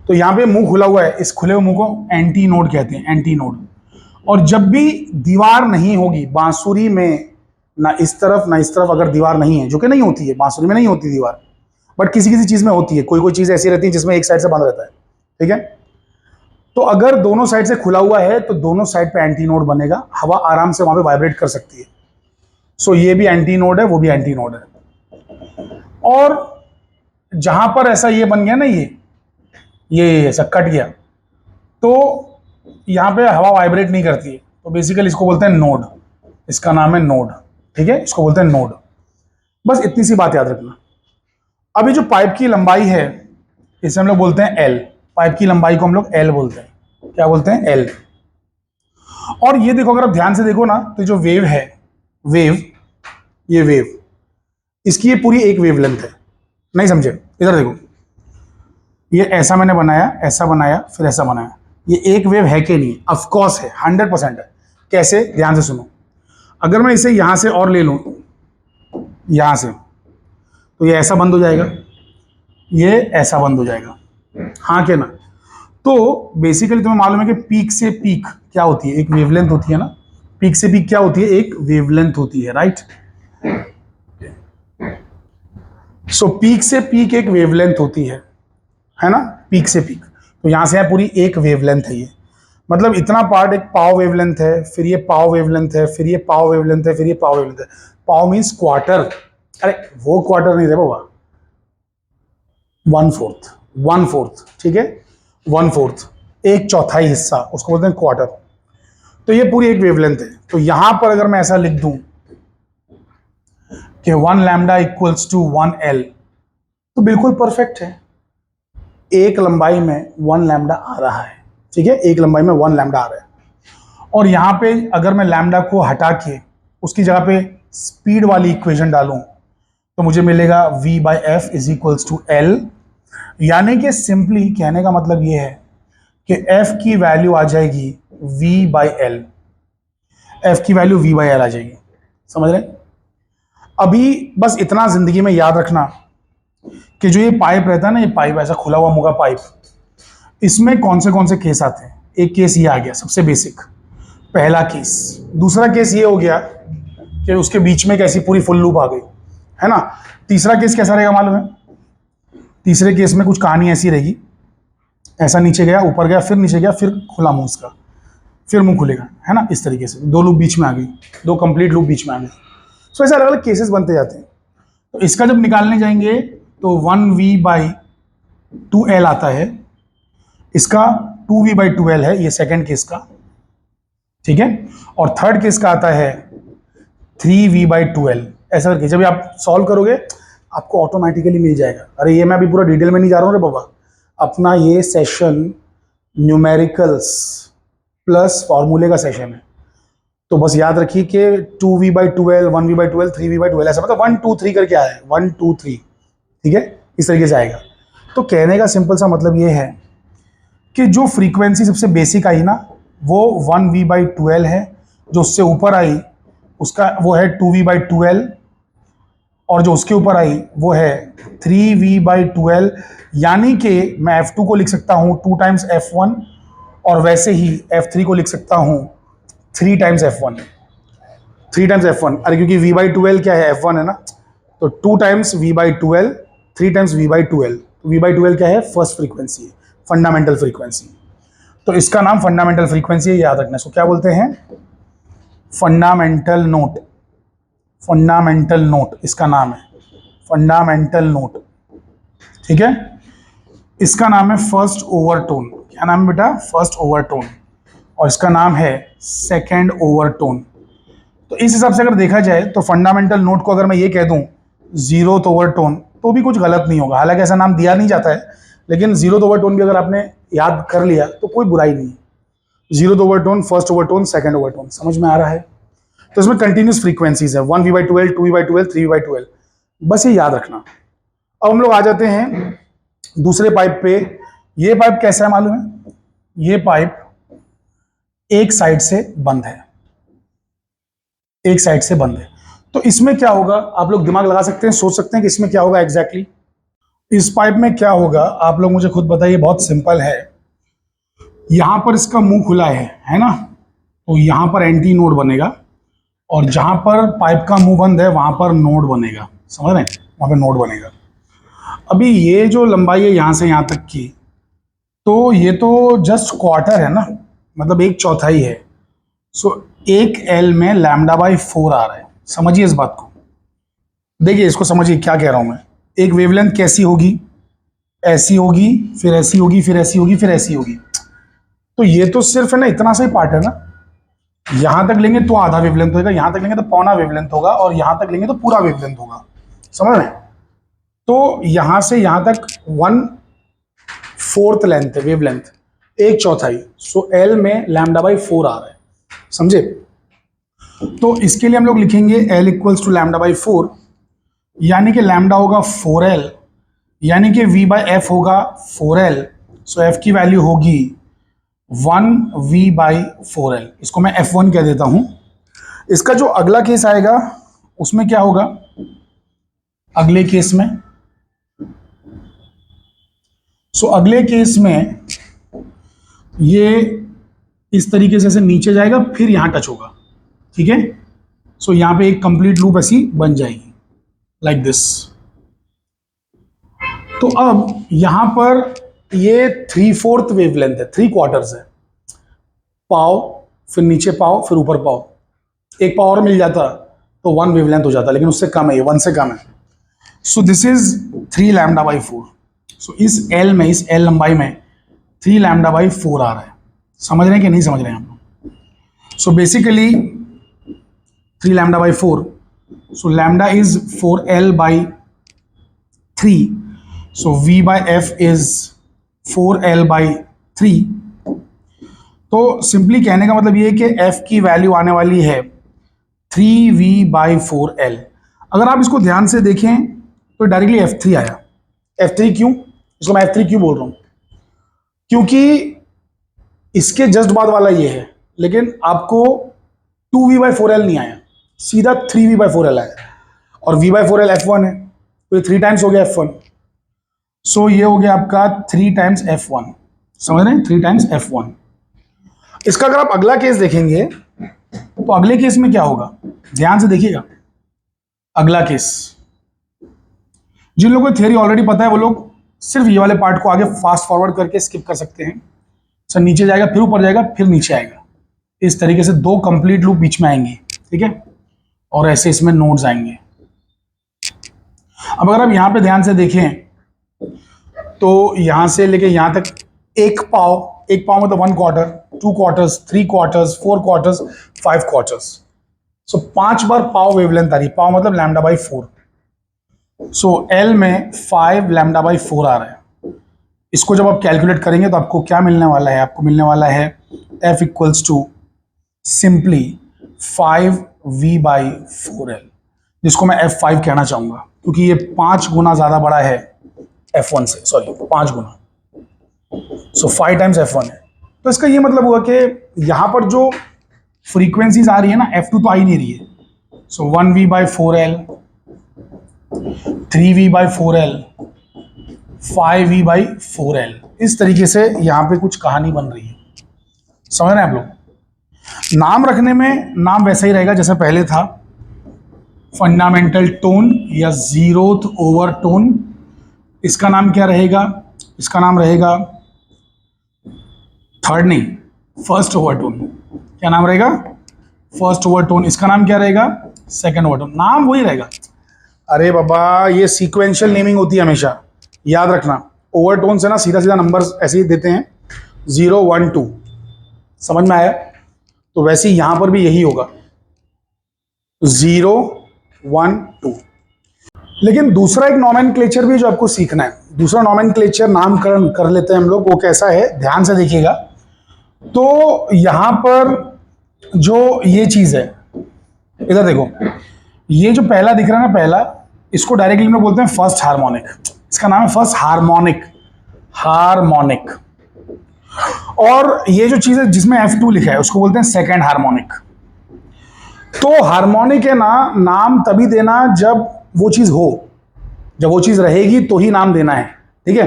तो यहाँ पे मुंह खुला हुआ है, इस खुले हुए मुंह को एंटी नोड कहते हैं, एंटी नोड। और जब भी दीवार नहीं होगी बांसुरी में, ना इस तरफ ना इस तरफ, अगर दीवार नहीं है, जो कि नहीं होती है बांसुरी में, नहीं होती दीवार, बट किसी किसी चीज में होती है। कोई कोई चीज ऐसी रहती है जिसमें एक साइड से बंद रहता है। ठीक है। तो अगर दोनों साइड से खुला हुआ है तो दोनों साइड पे एंटी नोड बनेगा, हवा आराम से वहां पे वाइब्रेट कर सकती है। सो ये भी एंटी नोड है, वो भी एंटी नोड है। और जहां पर ऐसा ये बन गया ना, ये ऐसा कट गया, तो यहां पे हवा वाइब्रेट नहीं करती है, तो बेसिकली इसको बोलते हैं नोड। इसका नाम है नोड। ठीक है, इसको बोलते हैं नोड। बस इतनी सी बात याद रखना। अभी जो पाइप की लंबाई है, इसे हम लोग बोलते हैं एल। पाइप की लंबाई को हम लोग एल बोलते हैं। क्या बोलते हैं? एल। और ये देखो, अगर आप ध्यान से देखो ना, तो जो वेव है, ये वेव, इसकी ये पूरी एक वेवलेंथ है। नहीं समझे? इधर देखो, ये ऐसा मैंने बनाया, ऐसा बनाया, फिर ऐसा बनाया। ये एक वेव है कि नहीं? ऑफ कोर्स है, 100% है। कैसे? ध्यान से सुनो। अगर मैं इसे यहां से और ले लूं, यहां से, तो ये ऐसा बंद हो जाएगा, ये ऐसा बंद हो जाएगा। हाँ के ना? तो बेसिकली तुम्हें मालूम है कि पीक से पीक क्या होती है? एक वेवलेंथ होती है ना। पीक से पीक क्या होती है? एक वेवलेंथ होती है, राइट? सो पीक से पीक एक वेवलेंथ होती है ना? पीक से पीक, तो यहां से है पूरी एक वेवलेंथ है ये। मतलब इतना पार्ट एक पाव वेवलेंथ है, फिर ये पाव वेवलेंथ है, फिर ये पाव वेवलेंथ है, फिर ये पाव वेवलेंथ है। पाव मीन्स क्वार्टर। अरे वो क्वार्टर नहीं रे बाबा, 1/4। ठीक है, 1/4, एक चौथाई हिस्सा, उसको बोलते हैं क्वार्टर। तो ये पूरी एक वेवलेंथ है। तो यहां पर अगर मैं ऐसा लिख दूं कि 1 लैम्डा इक्वल्स टू 1 एल, तो बिल्कुल परफेक्ट है। एक लंबाई में 1 लैम्डा आ रहा है। ठीक है, एक लंबाई में 1 लैम्डा आ रहा है। और यहां पे अगर मैं लैम्डा को हटा के उसकी जगह पे स्पीड वाली इक्वेशन डालूं, तो मुझे मिलेगा v/f is equals to L. यानी कि सिंपली कहने का मतलब ये है कि f की वैल्यू आ जाएगी v/l। f की वैल्यू v/l आ जाएगी। समझ रहे? अभी बस इतना जिंदगी में याद रखना कि जो ये पाइप रहता है ना, ये पाइप ऐसा खुला हुआ मुगा पाइप, इसमें कौन से केस आते हैं। एक केस ये आ गया सबसे बेसिक, पहला केस। दूसरा केस ये हो गया कि उसके बीच में कैसी पूरी फुल लूप आ गई, है ना? तीसरा केस कैसा रहेगा मालूम है? तीसरे केस में कुछ कहानी ऐसी रहेगी, ऐसा नीचे गया, ऊपर गया, फिर नीचे गया, फिर खुला मुंह उसका, फिर मुंह खुलेगा, है ना? इस तरीके से 2 लूप बीच में आ गई, 2 कंप्लीट लूप बीच में आ गए। सो ऐसे अलग अलग केसेस बनते जाते हैं। तो इसका जब निकालने जाएंगे तो 1v/2l आता है, इसका 2v/2l है, ये सेकंड केस का। ठीक है, और थर्ड केस का आता है 3v/2l। ऐसा करके जब आप सॉल्व करोगे आपको ऑटोमेटिकली मिल जाएगा। अरे ये मैं अभी पूरा डिटेल में नहीं जा रहा हूँ रे बाबा, अपना ये सेशन न्यूमेरिकल्स प्लस फॉर्मूले का सेशन है। तो बस याद रखिए कि 2v/2l, 1v/2l, 3v/2l, ऐसा मतलब 1 2 3 करके आया है, 1 2 3। ठीक है, इस तरीके से आएगा। तो तो कहने का सिंपल सा मतलब ये है कि जो फ्रीक्वेंसी सबसे बेसिक आई ना वो 1v/12 है, जो उससे ऊपर आई उसका वो है 2v/12, और जो उसके ऊपर आई वो है 3v/12। यानी कि मैं F2 को लिख सकता हूं 2 टाइम्स F1, और वैसे ही F3 को लिख सकता हूं 3 टाइम्स F1। 3 टाइम्स F1, अरे क्योंकि v/12 क्या है, F1 है ना, तो 2 times v/12, 3 times v/12। v/12 क्या है, फर्स्ट फ्रीक्वेंसी है, फंडामेंटल फ्रीक्वेंसी। तो इसका नाम फंडामेंटल फ्रीक्वेंसी है, याद रखना। इसको क्या बोलते हैं, फंडामेंटल नोट। फंडामेंटल नोट इसका नाम है, फंडामेंटल नोट। ठीक है, इसका नाम है फर्स्ट ओवरटोन। क्या नाम है बेटा, फर्स्ट ओवरटोन। और इसका नाम है सेकंड ओवरटोन। तो इस हिसाब से अगर देखा जाए तो फंडामेंटल नोट को अगर मैं ये कह दूं जीरोथ ओवरटोन तो भी कुछ गलत नहीं होगा। हालांकि ऐसा नाम दिया नहीं जाता है, लेकिन जीरोथ ओवरटोन भी अगर आपने याद कर लिया तो कोई बुराई नहीं है। Zeroth overtone, first overtone, second overtone, समझ में आ रहा है। तो इसमें कंटिन्यूस फ्रीक्वेंसीज है, 1v/12, 2v/12, 3v/12, बस ये याद रखना। अब हम लोग आ जाते हैं दूसरे पाइप पे। ये पाइप कैसा है मालूम है, ये पाइप एक साइड से बंद है, एक साइड से बंद है। तो इसमें क्या होगा, आप लोग दिमाग लगा सकते हैं, सोच सकते हैं कि इसमें क्या होगा एग्जैक्टली। इस पाइप में क्या होगा, आप लोग मुझे खुद बताइए। बहुत सिंपल है, यहां पर इसका मुंह खुला है ना, तो यहां पर एंटी नोड बनेगा, और जहां पर पाइप का मुंह बंद है वहां पर नोड बनेगा। समझ रहे हैं, वहां पर नोड बनेगा। अभी ये जो लंबाई है यहां से यहां तक की, तो ये तो जस्ट क्वार्टर है ना, मतलब एक चौथाई है। सो एक एल में λ/4 आ रहा है। समझिए इस बात को, देखिए इसको समझिए क्या कह रहा हूं मैं। एक वेवलेंथ कैसी होगी, ऐसी होगी, फिर ऐसी होगी, फिर ऐसी होगी, फिर ऐसी होगी। तो ये तो सिर्फ है ना इतना सा ही पार्ट है ना, यहां तक लेंगे तो आधा वेवलेंथ होगा, यहां तक लेंगे तो पौना वेवलेंथ होगा, और यहां तक लेंगे तो पूरा वेवलेंथ होगा। समझ रहे हैं, तो यहां से यहां तक 1/4 लेंथ है, वेवलेंथ, एक चौथाई। सो एल में λ/4 आ रहा है, समझे। तो इसके लिए हम लोग लिखेंगे L इक्वल्स टू λ/4, यानी कि लैम्डा होगा 4L, यानी कि V/F होगा 4L। सो F की वैल्यू होगी 1V/4L। इसको मैं F1 कह देता हूं। इसका जो अगला केस आएगा उसमें क्या होगा, अगले केस में, अगले केस में ये इस तरीके से नीचे जाएगा, फिर यहां टच होगा। ठीक है, यहां पे एक कंप्लीट लूप ऐसी बन जाएगी लाइक दिस। तो अब यहां पर ये 3/4 वेवलेंथ है, 3 क्वार्टर्स है। पाव, फिर नीचे पाव, फिर ऊपर पाव, एक पाव और मिल जाता तो 1 वेवलेंथ हो जाता, लेकिन उससे कम है, ये 1 से कम है। So this is 3 λ/4। सो इस एल में, इस एल लंबाई में 3 λ/4 आ रहा है। समझ रहे हैं कि नहीं समझ रहे हैं आप लोग। So basically 3 λ/4, so lambda is 4L/3, so V/F is 4L/3। तो सिंपली कहने का मतलब ये है कि F की वैल्यू आने वाली है 3V/4L। अगर आप इसको ध्यान से देखें तो डायरेक्टली F3 आया। F3 क्यों, इसको मैं F3 क्यों बोल रहा हूं, क्योंकि इसके जस्ट बाद वाला ये है, लेकिन आपको 2V/4L नहीं आया, सीधा 3V/4L आया, और V/4L F1 है, तो ये 3 टाइम्स हो गया F1। सो ये हो गया आपका 3 टाइम्स F1। समझ रहे हैं, 3 टाइम्स F1। इसका अगर आप अगला केस देखेंगे तो अगले केस में क्या होगा, ध्यान से देखिएगा। अगला केस, जिन लोगों को थियरी ऑलरेडी पता है वो लोग सिर्फ ये वाले पार्ट को आगे फास्ट फॉरवर्ड करके स्किप कर सकते हैं। सर नीचे जाएगा, फिर ऊपर जाएगा, फिर नीचे आएगा, इस तरीके से 2 कंप्लीट लूप बीच में आएंगे। ठीक है, और ऐसे इसमें नोड्स आएंगे। अब अगर आप यहां पे ध्यान से देखें तो यहां से लेके यहां तक एक पाव मतलब 1 quarter, 2 quarters, 3 quarters, 4 quarters, 5 quarters. So 5 बार पाव वेवलेंथ आ रही, पाव मतलब λ/4। सो एल में 5 λ/4 आ रहा है। इसको जब आप कैलकुलेट करेंगे तो आपको क्या मिलने वाला है, आपको मिलने वाला है F equals to simply 5V/4L, जिसको मैं F5 कहना चाहूंगा, क्योंकि ये 5 गुना ज्यादा बड़ा है F1 से, सॉरी 5 गुना, सो 5 टाइम्स F1 है। तो इसका ये मतलब हुआ कि यहां पर जो फ्रीक्वेंसीज आ रही है ना, F2 तो आ ही नहीं रही है। सो 1V/4L, 3V/4L, 5V/4L, इस तरीके से यहां पे कुछ कहानी बन रही है। समझ रहे हैं आप लोग? नाम रखने में नाम वैसा ही रहेगा जैसा पहले था, फंडामेंटल टोन या जीरोथ ओवर टोन। इसका नाम क्या रहेगा? इसका नाम रहेगा थर्ड नहीं, फर्स्ट ओवरटोन। क्या नाम रहेगा? First overtone. इसका नाम क्या रहेगा? Second overtone. नाम वही रहेगा। अरे बाबा, ये सीक्वेंशियल नेमिंग होती है हमेशा, याद रखना। ओवरटोन से ना सीधा सीधा नंबर्स ऐसे ही देते हैं, 0 1 2। समझ में आया? तो वैसे ही यहां पर भी यही होगा, 0 1 2। लेकिन दूसरा एक नॉमेनक्लेचर भी जो आपको सीखना है, दूसरा नॉमेनक्लेचर नामकरण कर लेते हैं हम लोग। वो कैसा है, ध्यान से देखिएगा। तो यहां पर जो ये चीज है, इधर देखो, ये जो पहला दिख रहा है ना, पहला, इसको डायरेक्टली हम लोग बोलते हैं फर्स्ट हार्मोनिक। इसका नाम है फर्स्ट हार्मोनिक, हार्मोनिक। और ये जो चीज है जिसमें F2 लिखा है, उसको बोलते हैं सेकंड हार्मोनिक। तो हार्मोनिक है ना, नाम तभी देना जब वो चीज हो, जब वो चीज रहेगी तो ही नाम देना है। ठीक है?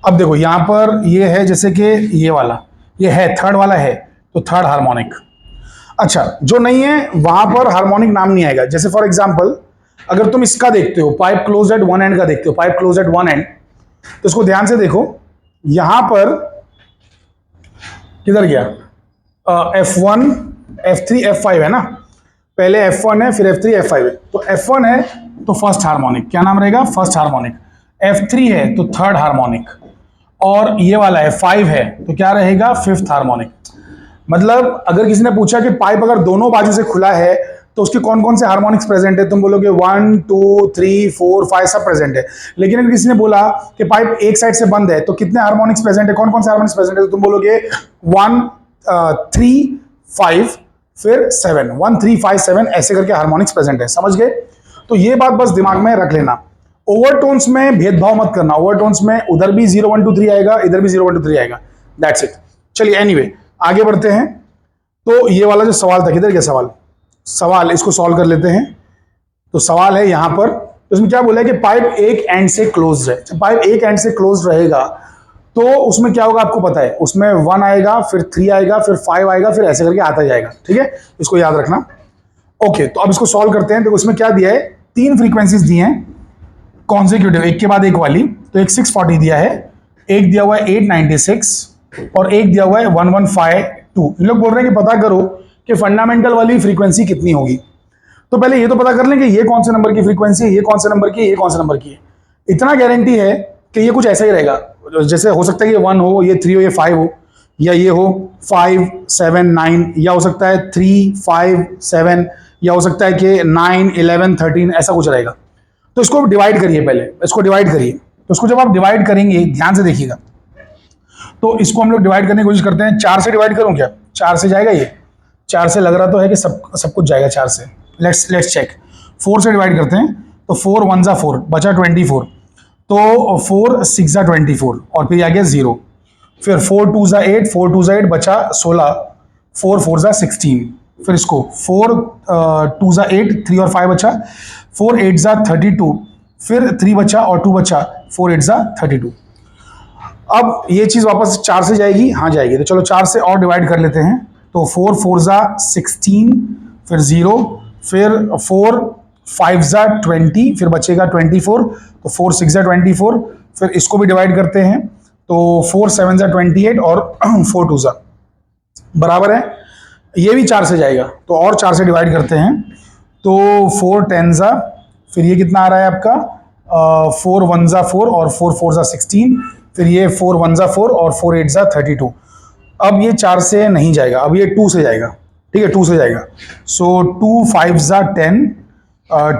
अब देखो यहां पर ये है, जैसे कि ये वाला, ये है थर्ड वाला है, तो थर्ड हार्मोनिक। अच्छा, जो नहीं है वहां पर हार्मोनिक नाम नहीं आएगा। जैसे फॉर एग्जांपल, अगर तुम इसका देखते हो, pipe close eight one and का देखते हो, pipe close eight one and, तो इसको ध्यान से देखो। यहां पर किधर गया? F1 F3 F5 है ना, पहले F1 है, फिर F3 F5 है। तो F1 है तो फर्स्ट हार्मोनिक, क्या नाम रहेगा? First harmonic. F3 है तो थर्ड हार्मोनिक, और ये वाला है 5 है तो क्या रहेगा? Fifth harmonic. मतलब अगर किसी ने पूछा कि पाइप अगर दोनों बाजू से खुला है तो उसके कौन कौन से हार्मोनिक्स प्रेजेंट है, तुम बोलोगे 1 2 3 4 5 सब प्रेजेंट है। लेकिन अगर किसी ने बोला कि पाइप एक साइड से बंद है तो कितने हार्मोनिक्स प्रेजेंट है, कौन कौन से हार्मोनिक्स प्रेजेंट है, तो तुम बोलोगे 1 3 5 फिर 7, 1 3 5 7 ऐसे करके हार्मोनिक्स प्रेजेंट है। समझ गए? तो ये बात बस दिमाग में रख लेना। ओवरटोन्स में भेदभाव मत करना। ओवरटोन्स में उधर भी 0 1 2 3 आएगा, इधर भी 0 1 2 3 आएगा। That's it. चलिए एनीवे आगे बढ़ते हैं। तो ये वाला जो सवाल था, किधर गया सवाल? सवाल इसको सॉल्व कर लेते हैं। तो सवाल है यहां पर, इसमें क्या बोला है कि पाइप एक एंड से क्लोज है। जब पाइप एक एंड से क्लोज रहेगा तो उसमें क्या होगा आपको पता है, उसमें 1 आएगा, फिर 3 आएगा, फिर 5 आएगा, फिर ऐसे करके आता जाएगा। ठीक है, इसको याद रखना। ओके, तो अब इसको सॉल्व करते हैं। तो उसमें क्या दिया है? 3 फ्रीक्वेंसीज दी हैं कॉन्जिक्यूटिव, एक के बाद एक वाली। तो एक 640 दिया है, एक दिया हुआ है 896, और एक दिया हुआ है 1152। इन लोग बोल रहे हैं कि पता करो कि फंडामेंटल वाली फ्रीक्वेंसी कितनी होगी। तो पहले ये तो पता कर लें कि ये कौन से नंबर की फ्रीक्वेंसी है, ये कौन से नंबर की है, ये कौन से नंबर की है। इतना गारंटी है कि ये कुछ ऐसा ही रहेगा। जैसे हो सकता है ये 1 हो, ये 3 हो, ये 5 हो, या ये हो 5 7 9, या हो सकता है 3 5 7, या हो सकता है कि 9 11 13, ऐसा कुछ रहेगा। तो इसको डिवाइड करिए, पहले इसको डिवाइड करिए। तो इसको जब आप डिवाइड करेंगे, ध्यान से देखिएगा, तो इसको हम लोग डिवाइड करने की कोशिश करते हैं। 4 से डिवाइड करूं क्या? 4 से जाएगा ये? 4 से लग रहा तो है कि सब कुछ जाएगा 4 से। Let's check. 4 से डिवाइड करते हैं तो 4 1 जा 4, बचा 24, तो 4 6 जा 24, और फिर आ गया 0। फिर 4 2 जा 8, 4 2 जा 8, बचा 16, 4 4 जा 16। फिर इसको 4 2 जा 8, 3 और 5 बचा, 4 8 जा 32, फिर 3 बचा और 2 बचा, 4 8 जा 32। अब ये चीज वापस 4 से जाएगी? हाँ जाएगी। तो चलो 4 से और डिवाइड कर लेते हैं। तो 4 4 जा 16, फिर 0, फिर 4 5 जा 20, फिर बचेगा 24, तो 4 6 जा 24। फिर इसको भी डिवाइड करते हैं, तो 4 7 जा 28, और 4 2 जा बराबर है। ये भी 4 से जाएगा, तो और 4 से डिवाइड करते हैं, तो 4 10 जा, फिर ये कितना आ रहा है आपका 4 1 जा 4, और 4 4 जा 16, फिर ये 4 1 जा 4, और 4 8 जा 32। अब ये 4 से नहीं जाएगा, अब ये 2 से जाएगा। ठीक है, 2 से जाएगा। सो 2 5 जा 10,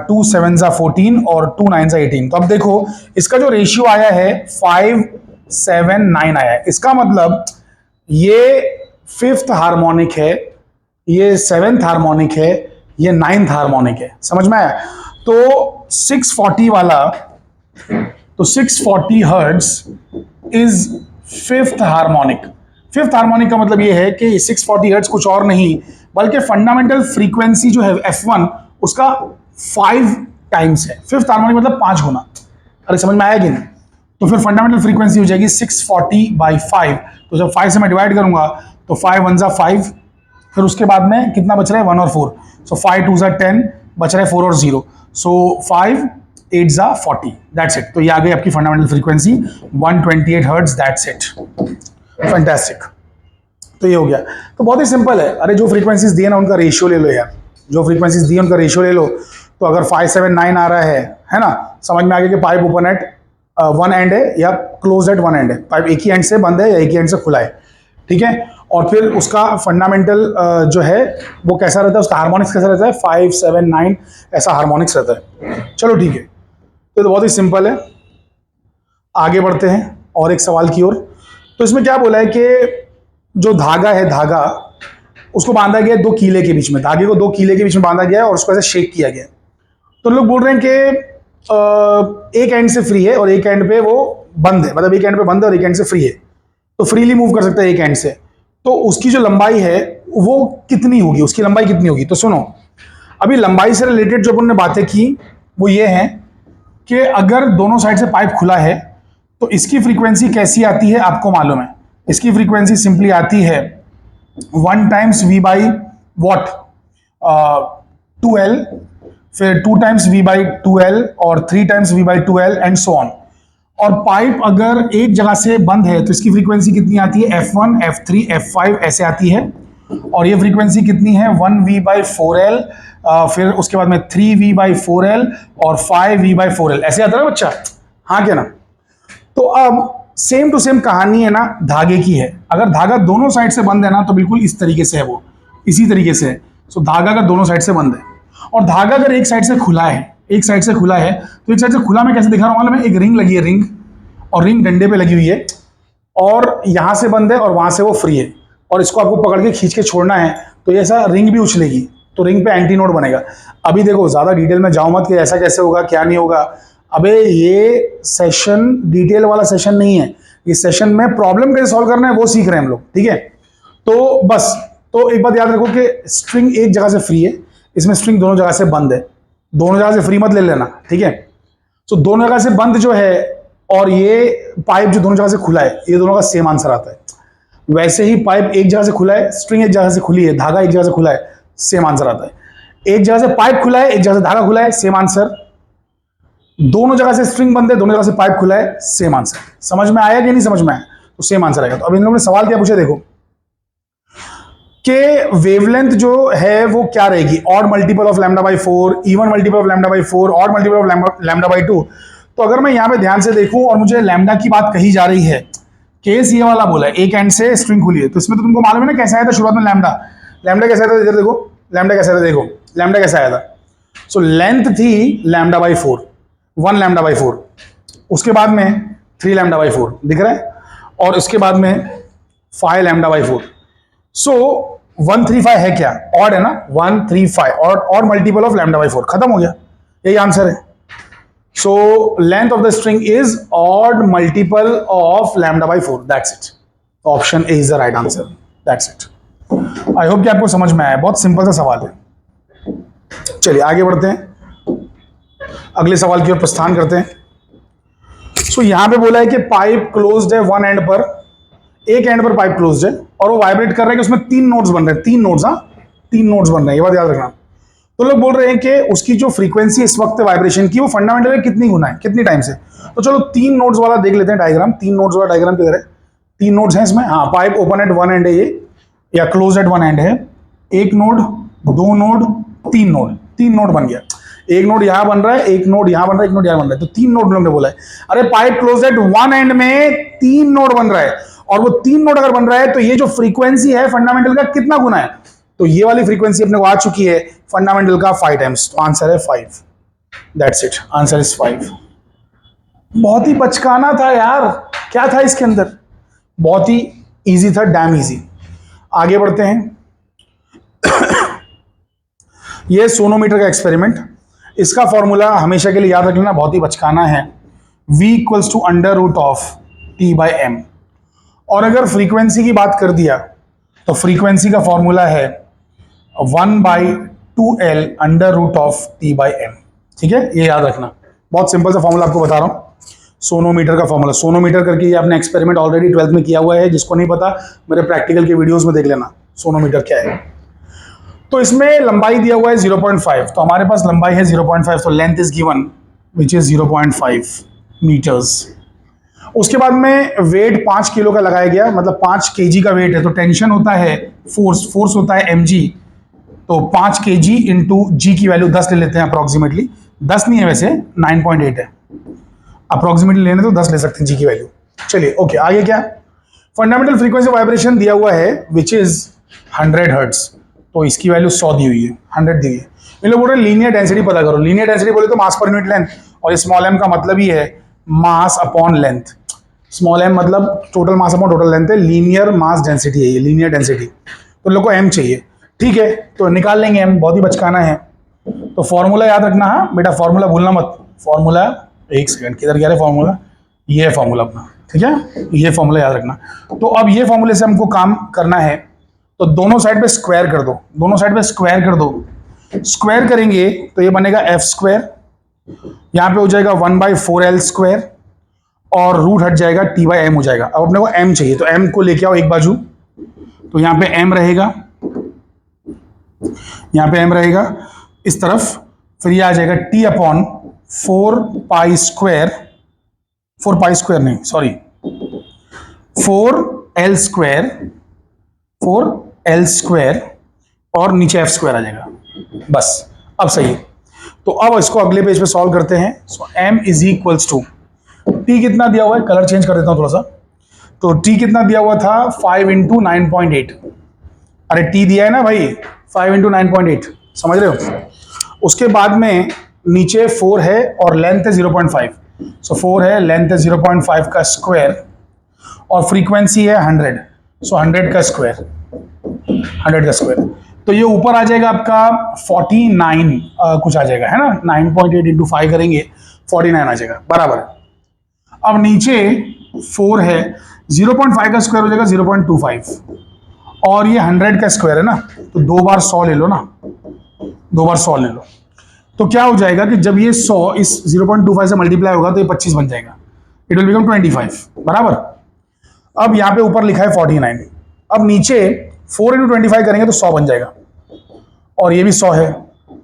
2 7 जा 14, और 2 9 जा 18। तो अब देखो इसका जो रेशियो आया है 5 7 9 आया है। इसका मतलब ये 5th हार्मोनिक है, ये 7th हार्मोनिक है, ये 9th हार्मोनिक है। समझ में आया? तो 640 वाला तो 640 hertz is fifth harmonic. Fifth harmonic का मतलब ये है कि 640 हर्ट्ज कुछ और नहीं बल्कि फंडामेंटल फ्रीक्वेंसी जो है F1 उसका 5 टाइम्स है। फिफ्थ हार्मोनिक मतलब 5 गुना। अरे समझ में आया कि नहीं? तो फिर फंडामेंटल फ्रीक्वेंसी हो जाएगी 640/5। तो जब 5 से मैं डिवाइड करूंगा तो 5 1 जा 5, फिर उसके बाद में कितना बच रहा है 1 और 4, सो 5 2 जा 10, बच रहा है 4 और 0, सो 5 8 जा 40, दैट्स इट। तो ये आ गई आपकी fundamental frequency 128 hertz, that's it. Fantastic. तो ये हो गया। तो बहुत ही सिंपल है। अरे जो फ्रीक्वेंसीज दिए ना उनका रेशियो ले लो यार, जो फ्रीक्वेंसीज दिए उनका रेशियो ले लो। तो अगर 579 आ रहा है ना, समझ में आ गया कि pipe open at one and है या क्लोज एट वन एंड है, पाइप एक ही एंड से बंद है या एक ही एंड से खुला है, ठीक है। और फिर उसका फंडामेंटल जो है वो कैसा रहता है, उसका हार्मोनिक्स कैसा रहता है, 5 7 9 ऐसा हार्मोनिक्स रहता है। चलो ठीक है, तो बहुत ही सिंपल है। आगे बढ़ते हैं और एक सवाल की ओर। तो इसमें क्या बोला है कि जो धागा है, धागा उसको बांधा गया है 2 कीले के बीच में, धागे को 2 कीले के बीच में बांधा गया है और उसको ऐसे शेक किया गया है। तो लोग बोल रहे हैं कि एक एंड से फ्री है और एक एंड पे वो बंद है, मतलब एक एंड पे बंद है और एक एंड से फ्री है, तो फ्रीली मूव कर सकता है एक एंड से। तो उसकी जो लंबाई है वो कितनी होगी, उसकी लंबाई कितनी होगी? तो सुनो, अभी लंबाई से रिलेटेड जो अपन ने बातें की वो ये है कि अगर दोनों साइड से पाइप खुला है तो इसकी फ्रीक्वेंसी कैसी आती है आपको मालूम है। इसकी फ्रीक्वेंसी सिंपली आती है 1 times V by what 2L, फिर 2 टाइम्स V बाई 2L और 3 times V by 2L and so on. और पाइप अगर एक जगह से बंद है तो इसकी फ्रीक्वेंसी कितनी आती है, F1 F3 F5 ऐसे आती है। और ये फ्रीक्वेंसी कितनी है 1V बाई 4L, फिर उसके बाद में 3V बाई 4L और 5V बाई 4L ऐसे आता है बच्चा, हाँ क्या ना। तो अब सेम टू सेम कहानी है ना धागे की है। अगर धागा दोनों साइड से बंद है ना तो बिल्कुल इस तरीके से है, वो इसी तरीके से है। सो धागा अगर दोनों साइड से बंद है और धागा अगर एक साइड से खुला है, एक साइड से खुला है, तो एक साइड से खुला मैं कैसे दिखा रहा हूं मालूम है, एक रिंग लगी है, रिंग, और रिंग डंडे पे लगी हुई है और यहां से बंद है और वहां से वो फ्री है, और इसको आपको पकड़ के खींच के छोड़ना है तो ऐसा रिंग भी उछलेगी, तो रिंग पे एंटी नोड बनेगा। अभी देखो ज्यादा डिटेल में जाओ मत कि ऐसा कैसे होगा क्या नहीं होगा। अबे ये सेशन डिटेल वाला सेशन नहीं है, इस सेशन में प्रॉब्लम कैसे सॉल्व करना है वो सीख रहे हैं हम लोग, ठीक है। तो बस, तो एक बात याद रखो कि स्ट्रिंग एक जगह से फ्री है, इसमें स्ट्रिंग दोनों जगह से बंद है, दोनों जगह से फ्री मत ले लेना, ठीक है। तो दोनों जगह से बंद जो है और ये पाइप जो दोनों जगह से खुला है, ये दोनों का सेम आंसर आता है। वैसे ही पाइप एक जगह से खुला है, स्ट्रिंग एक जगह से खुली है, धागा एक जगह से खुला है, सेम आंसर आता है। एक जगह से पाइप खुला है, एक जगह से धागा खुला है, सेम आंसर। दोनों जगह से स्ट्रिंग बंद है, दोनों जगह से पाइप खुला है, सेम आंसर। समझ में आया कि नहीं समझ में आया? तो सेम आंसर आएगा। तो अब इन लोगों ने सवाल क्या पूछा देखो कि वेवलेंथ जो है वो क्या रहेगी, odd multiple of lambda by 4, even multiple of lambda by 4, odd multiple of lambda by 2। तो अगर मैं यहां पे ध्यान से देखूं और मुझे लैम्डा की बात कही जा रही है, केस ये वाला बोला है एक एंड से स्ट्रिंग खुली है, तो इसमें तो तुमको मालूम है ना कैसा आया था शुरुआत में लैम्डा। लैम्डा कैसा आया था, इधर देखो लैम्डा कैसा आया था, देखो लैम्डा कैसा आया था। सो लेंथ थी लैम्डा बाई 4, 1 लैम्डा बाई 4, उसके बाद में 3 लैम्डा बाई 4 दिख रहा है, और उसके बाद में 5 लैम्डा बाई 4। सो 135 है क्या, ऑड है ना, 135 और मल्टीपल ऑफ लैम्डा बाई 4, खत्म हो गया, यही आंसर है। So length of the string is odd multiple of lambda by 4, that's it. Option A is the right answer, that's it. I hope कि आपको समझ में आया, बहुत सिंपल सा सवाल है। चलिए आगे बढ़ते हैं, अगले सवाल की ओर प्रस्थान करते हैं। सो यहां पे बोला है कि पाइप क्लोज्ड है वन एंड पर, एक एंड पर पाइप क्लोज्ड है और वो वाइब्रेट कर रहा है कि उसमें 3 नोड्स बन रहे हैं, 3 नोड्स, हाँ 3 नोड्स बन रहे हैं, ये बात याद रखना। तो लोग बोल रहे हैं कि उसकी जो फ्रीक्वेंसी इस वक्त वाइब्रेशन की वो फंडामेंटल कितनी गुना है, कितनी टाइम से। तो चलो 3 नोड्स वाला देख लेते हैं डायग्राम। 3 नोड्स वाला डायग्राम किधर है, 3 नोड्स हैं इसमें, हाँ pipe open at one and है ये, या क्लोज एट वन एंड है, एक नोड, 2 नोड, 3 नोड, 3 नोड बन गया। एक नोड यहां बन रहा है, एक नोड यहां बन रहा है, एक नोड यहां बन रहा है, तो 3 नोड लोगों ने बोला है। अरे pipe close eight one and में 3 नोड बन रहा है, और वो 3 नोड अगर बन रहा है तो ये जो फ्रीक्वेंसी है फंडामेंटल का कितना गुना है, तो ये वाली फ्रीक्वेंसी अपने को आ चुकी है फंडामेंटल का 5 टाइम्स, तो आंसर है 5, दैट्स इट, आंसर इज 5। बहुत ही बचकाना था यार, क्या था इसके अंदर, बहुत ही इजी था, डैम इजी। आगे बढ़ते हैं। ये सोनोमीटर का एक्सपेरिमेंट, इसका फॉर्मूला हमेशा के लिए याद रख लेना, बहुत ही बचकाना है। v equals to under root of t by m. और अगर फ्रीक्वेंसी की बात कर दिया तो फ्रीक्वेंसी का फॉर्मूला है 1/2L under root of t by m. ठीक है, ये याद रखना, बहुत सिंपल सा फॉर्मूला आपको बता रहा हूँ, सोनोमीटर का फॉर्मूला। सोनोमीटर करके ये आपने एक्सपेरिमेंट ऑलरेडी 12th में किया हुआ है, जिसको नहीं पता मेरे प्रैक्टिकल के वीडियोस में देख लेना सोनोमीटर क्या है। तो इसमें लंबाई दिया हुआ है 0.5, तो हमारे पास लंबाई है 0.5, तो length is given which is 0.5 meters. उसके बाद में वेट 5 किलो का लगाया गया, मतलब 5 kg का वेट है, तो टेंशन होता है फोर्स होता है mg, तो 5 kg इंटू जी की वैल्यू 10 ले लेते हैं अप्रोक्सीमेटली, 10 नहीं है वैसे 9.8 है, अप्रोक्सीमेटली लेने तो 10 ले सकते हैं जी की वैल्यू। चलिए ओके, आगे क्या, फंडामेंटल फ्रीक्वेंसी वाइब्रेशन दिया हुआ है विच इज 100 हर्ट्ज, तो इसकी वैल्यू 100 दी हुई है, 100 दी हुई है। इन लोग बोल रहे हैं लीनियर डेंसिटी पता करो, लीनियर डेंसिटी बोले तो मास पर यूनिट लेंथ, और स्मॉल m का मतलब ही है मास अपॉन लेंथ। स्मॉल m मतलब total mass upon total length है, लीनियर मास डेंसिटी है ये, लीनियर डेंसिटी, तो लोग को m चाहिए। ठीक है, तो निकाल लेंगे m, बहुत ही बचकाना है। तो फॉर्मूला याद रखना, हाँ बेटा फॉर्मूला भूलना मत, फॉर्मूला, एक सेकंड किधर गया है फॉर्मूला, ये है फॉर्मूला अपना, ठीक है, ये फॉर्मूला याद रखना। तो अब ये फॉर्मूले से हमको काम करना है, तो दोनों साइड पे स्क्वायर कर दो, दोनों साइड पे स्क्वायर कर दो। स्क्वायर करेंगे तो ये बनेगा एफ स्क्वायर, यहां पे हो जाएगा 1/4L स्क्वायर, और रूट हट जाएगा t बाई एम हो जाएगा। अब अपने को m चाहिए, तो m को लेके आओ एक बाजू, तो यहां पे m रहेगा, यहां पे m रहेगा इस तरफ, फिर ये आ जाएगा t अपॉन 4 स्क्वायर, 4 स्क्वायर नहीं sorry 4L square, 4L square, और नीचे f स्क्वायर आ जाएगा, बस अब सही है। तो अब इसको अगले पेज पे सॉल्व करते हैं। So m is equals to, t कितना दिया हुआ है, कलर चेंज कर देता हूं थोड़ा सा, तो t कितना दिया हुआ था 5 इंटू 9.8, अरे t दिया है ना भाई 5 इंटू 9.8, समझ रहे हो। उसके बाद में नीचे 4 है और लेंथ है 0.5, सो 4 है, लेंथ है 0.5 का स्क्वायर, और फ्रीक्वेंसी है 100, सो 100 का स्क्वायर, 100 का स्क्वायर, तो ये ऊपर आ जाएगा आपका 49 कुछ आ जाएगा, है ना, 9.8 इंटू 5 करेंगे 49 आ जाएगा बराबर। अब नीचे 4 है, 0.5 का स्क्वायर हो जाएगा 0.25, और ये 100 का स्क्वायर है ना, तो 2 बार 100 ले लो ना, 2 बार 100 ले लो, तो क्या हो जाएगा कि जब ये 100 इस 0.25 से मल्टीप्लाई होगा तो ये 25 बन जाएगा, इट विल बिकम 25 बराबर। अब यहाँ पे ऊपर लिखा है 49, अब नीचे 4 इंटू 25 करेंगे तो 100 बन जाएगा, और ये भी 100 है,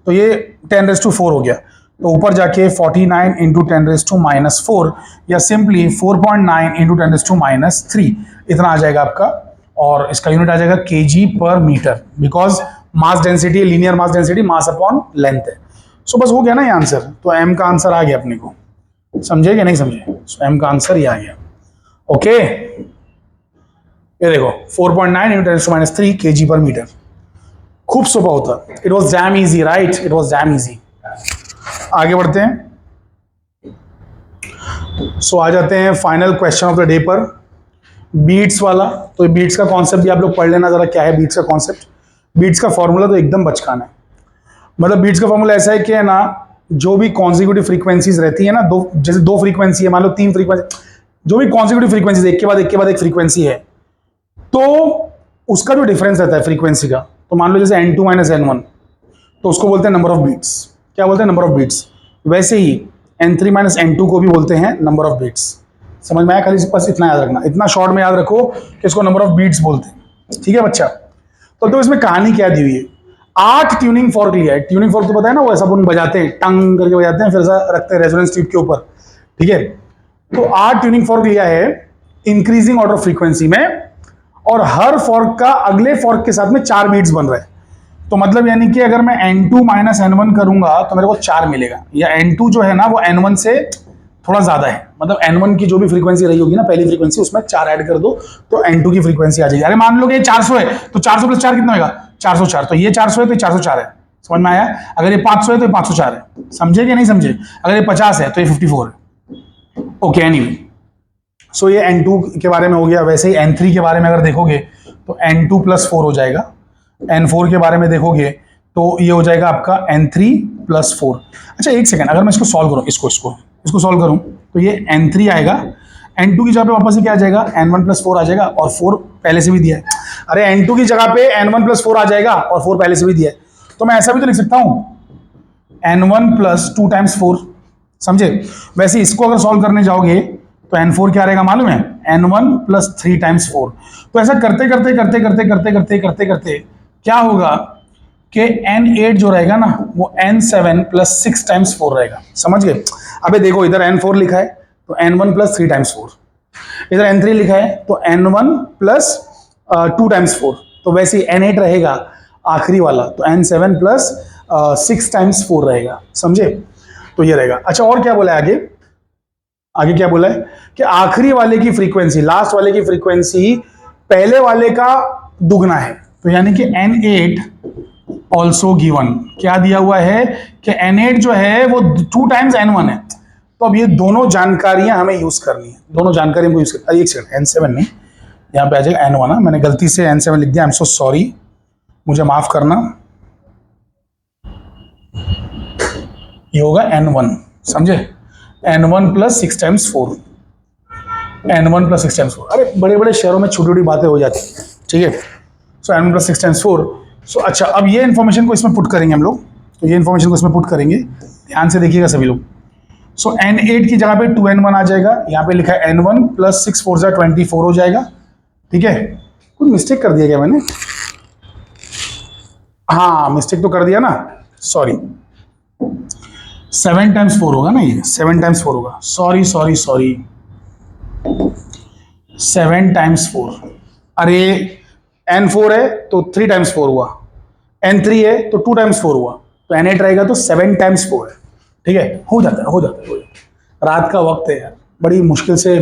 तो ये 10⁻⁴ हो गया, तो ऊपर जाके 49 इंटू 10⁻⁻4, या सिंपली 4.9 इंटू 10⁻⁻3 इतना आ जाएगा आपका, और इसका यूनिट आ जाएगा kg पर meter, because mass density, linear mass density mass upon length है। सो बस हो गया ना ये आंसर, तो m का आंसर आ गया अपने को, समझे कि नहीं समझे, सो m का आंसर ये आ गया। ओके, ये देखो 4.9 इंटू 10⁻³ kg पर मीटर, खूब सुबह होता, it was dam easy, right, it was dam easy. आगे बढ़ते हैं, सो आ जाते हैं final question of the day पर, बीट्स वाला। तो बीट्स का कॉन्सेप्ट भी आप लोग पढ़ लेना जरा, क्या है बीट्स का कॉन्सेप्ट। बीट्स का फॉर्मूला तो एकदम बचकाना है, मतलब बीट्स का फॉर्मूला ऐसा है कि है ना, जो भी कॉन्जिक्यूटिव फ्रीक्वेंसीज रहती है ना, दो, जैसे 2 फ्रीक्वेंसी है, मान लो 3 फ्रीक्वेंसी, जो भी कॉन्जिक्यूटिव फ्रीक्वेंसीज एक के बाद एक के बाद एक फ्रीक्वेंसी है, तो उसका जो डिफरेंस रहता है फ्रीक्वेंसी का, तो मान लो जैसे n2 माइनस n1, तो उसको बोलते हैं नंबर ऑफ बीट्स। क्या बोलते हैं, नंबर ऑफ बीट्स। वैसे ही n3 माइनस n2 को भी बोलते हैं नंबर ऑफ बीट्स। समझ में आया, खाली बस इतना याद रखना, इतना शॉर्ट में याद रखो कि इसको नंबर ऑफ बीट्स बोलते हैं, ठीक है बच्चा। तो इसमें कहानी क्या दी हुई है, 8 ट्यूनिंग फॉर्क लिया है। ट्यूनिंग फॉर्क तो पता है ना, वो ऐसा अपन बजाते हैं, टंग करके बजाते हैं, फिर ऐसा रखते हैं रेजोनेंस ट्यूब के ऊपर, ठीक है। तो 8 ट्यूनिंग फॉर्क लिया है इंक्रीजिंग ऑर्डर फ्रीक्वेंसी में, और हर फॉर्क का अगले फॉर्क के साथ में 4 बीट्स बन रहे हैं। तो मतलब यानी कि अगर मैं n2 माइनस n1 करूंगा तो मेरे को 4 मिलेगा, या n2 जो है ना वो n1 से थोड़ा ज्यादा है, मतलब n1 की जो भी फ्रीक्वेंसी रही होगी ना, पहली फ्रीक्वेंसी, उसमें 4 ऐड कर दो तो n2 की फ्रीक्वेंसी आ जाएगी। अरे मान लो कि 400 है, तो 400 प्लस 4 कितना होगा, 404, तो ये 400 है तो ये 404 है, समझ में आया। अगर ये 500 है तो ये 504 है, समझे कि नहीं समझे। अगर ये 50 है तो ये 54 है। ओके, एनीवे, सो ये n2 के बारे में हो गया। वैसे ही n3 के बारे में अगर देखोगे तो n2 प्लस 4 हो जाएगा, n4 के बारे में देखोगे तो ये हो जाएगा आपका N3 प्लस 4। अच्छा एक सेकेंड, अगर मैं इसको सॉल्व करूँ, इसको सॉल्व करूँ तो ये N3 आएगा, N2 की जगह पे वापस से क्या आ जाएगा, N1 प्लस 4 आ जाएगा, और 4 पहले से भी दिया है। अरे N2 की जगह पे N1 प्लस 4 आ जाएगा और 4 पहले से भी दिया है, तो मैं ऐसा भी तो लिख सकता हूँ N1 प्लस 2 टाइम्स 4, समझे। वैसे इसको अगर सॉल्व करने जाओगे तो N4 क्या रहेगा मालूम है, N1 प्लस 3 टाइम्स 4। तो ऐसा करते करते करते करते करते करते करते करते क्या होगा कि N8 जो रहेगा ना वो N7 प्लस 6 टाइम्स 4 रहेगा, समझ गए। अबे देखो इधर N4 लिखा है तो N1 प्लस 3 टाइम्स 4, इधर N3 लिखा है तो N1 प्लस 2 टाइम्स 4, तो वैसे ही N8 रहेगा आखिरी वाला तो N7 प्लस 6 टाइम्स 4 रहेगा, समझे। तो ये रहेगा। अच्छा और क्या बोला है आगे, आगे क्या बोला है कि आखिरी वाले की फ्रीक्वेंसी, लास्ट वाले की फ्रीक्वेंसी पहले वाले का दुगना है, तो यानी कि N8 ऑल्सो गिवन, क्या दिया हुआ है कि N8 जो है वो 2 टाइम्स N1 है। तो अब ये दोनों जानकारियां हमें यूज करनी है, दोनों जानकारी हमको यूज करनी है। एक सेकंड, N7 नहीं, यहाँ पे आ जाएगा N1, मैंने गलती से N7 लिख दिया, आई एम सो सॉरी, मुझे माफ करना। ये होगा N1, समझे, N1 plus 6 times 4, N1 plus 6 times 4। अरे बड़े बड़े शहरों में छोटी छोटी बातें हो जाती हैं, ठीक है। सो N1 प्लस 6 टाइम्स 4। सो अच्छा अब ये इन्फॉर्मेशन को इसमें पुट करेंगे हम लोग, तो ये इन्फॉर्मेशन को इसमें पुट करेंगे, ध्यान से देखिएगा सभी लोग। सो N8 की जगह पे 2N1 आ जाएगा, यहाँ पे लिखा है N1 प्लस 6 4 जा 24 हो जाएगा, ठीक है। कुछ मिस्टेक कर दिया क्या मैंने, हाँ मिस्टेक तो कर दिया ना, सॉरी। 7 टाइम्स 4 होगा ना, ये 7 टाइम्स 4 होगा, सॉरी सॉरी सॉरी, 7 टाइम्स 4। अरे N4 है तो 3 टाइम्स 4 हुआ, N3 है तो 2 टाइम्स 4 हुआ, तो N8 रहेगा तो 7 टाइम्स 4 है, ठीक है। हो जाता है, हो जाता है, हो जाता है। रात का वक्त है यार, बड़ी मुश्किल से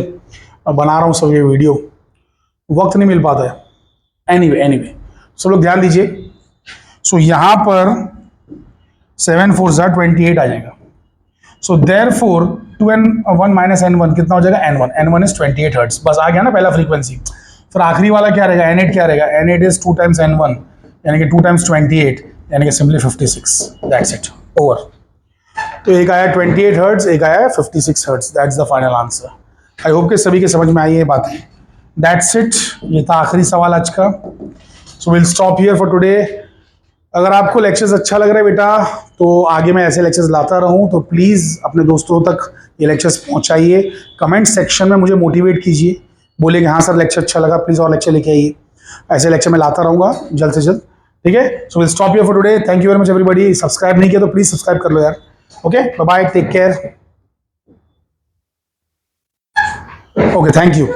बना रहा हूँ सब ये वीडियो, वक्त नहीं मिल पाता है। एनीवे सब लोग ध्यान दीजिए। सो यहाँ पर 7 4 जा 28 आ जाएगा, so therefore 2N1 minus N1 कितना हो जाएगा, N1 इज 28 हर्ट्ज, बस आ गया ना पहला फ्रीक्वेंसी। फिर आखिरी वाला क्या रहेगा, N8 क्या रहेगा, N8 इज 2 टाइम्स N1 यानी कि 2 टाइम्स 28 यानी कि सिंपली 56, दैट्स इट, ओवर। तो एक आया 28 हर्ट्ज, एक आया 56 hertz, that's the final answer. I hope कि सभी के समझ में आई ये बातें। दैट्स इट, ये था आखिरी सवाल आज का। सो will stop here for today. अगर आपको लेक्चर्स अच्छा लग रहा है बेटा तो आगे मैं ऐसे लेक्चर्स लाता रहूं, तो प्लीज़ अपने दोस्तों तक ये लेक्चर्स पहुंचाइए, कमेंट सेक्शन में मुझे मोटिवेट कीजिए, बोलिए कि हाँ सर लेक्चर अच्छा लगा, प्लीज़ और लेक्चर लेके आइए। ऐसे लेक्चर मैं लाता रहूंगा जल्द से जल्द, ठीक है। So will stop here for today, thank you very much everybody. Subscribe नहीं किया तो प्लीज़ सब्सक्राइब कर लो यार, okay, bye bye, take care, okay, thank you.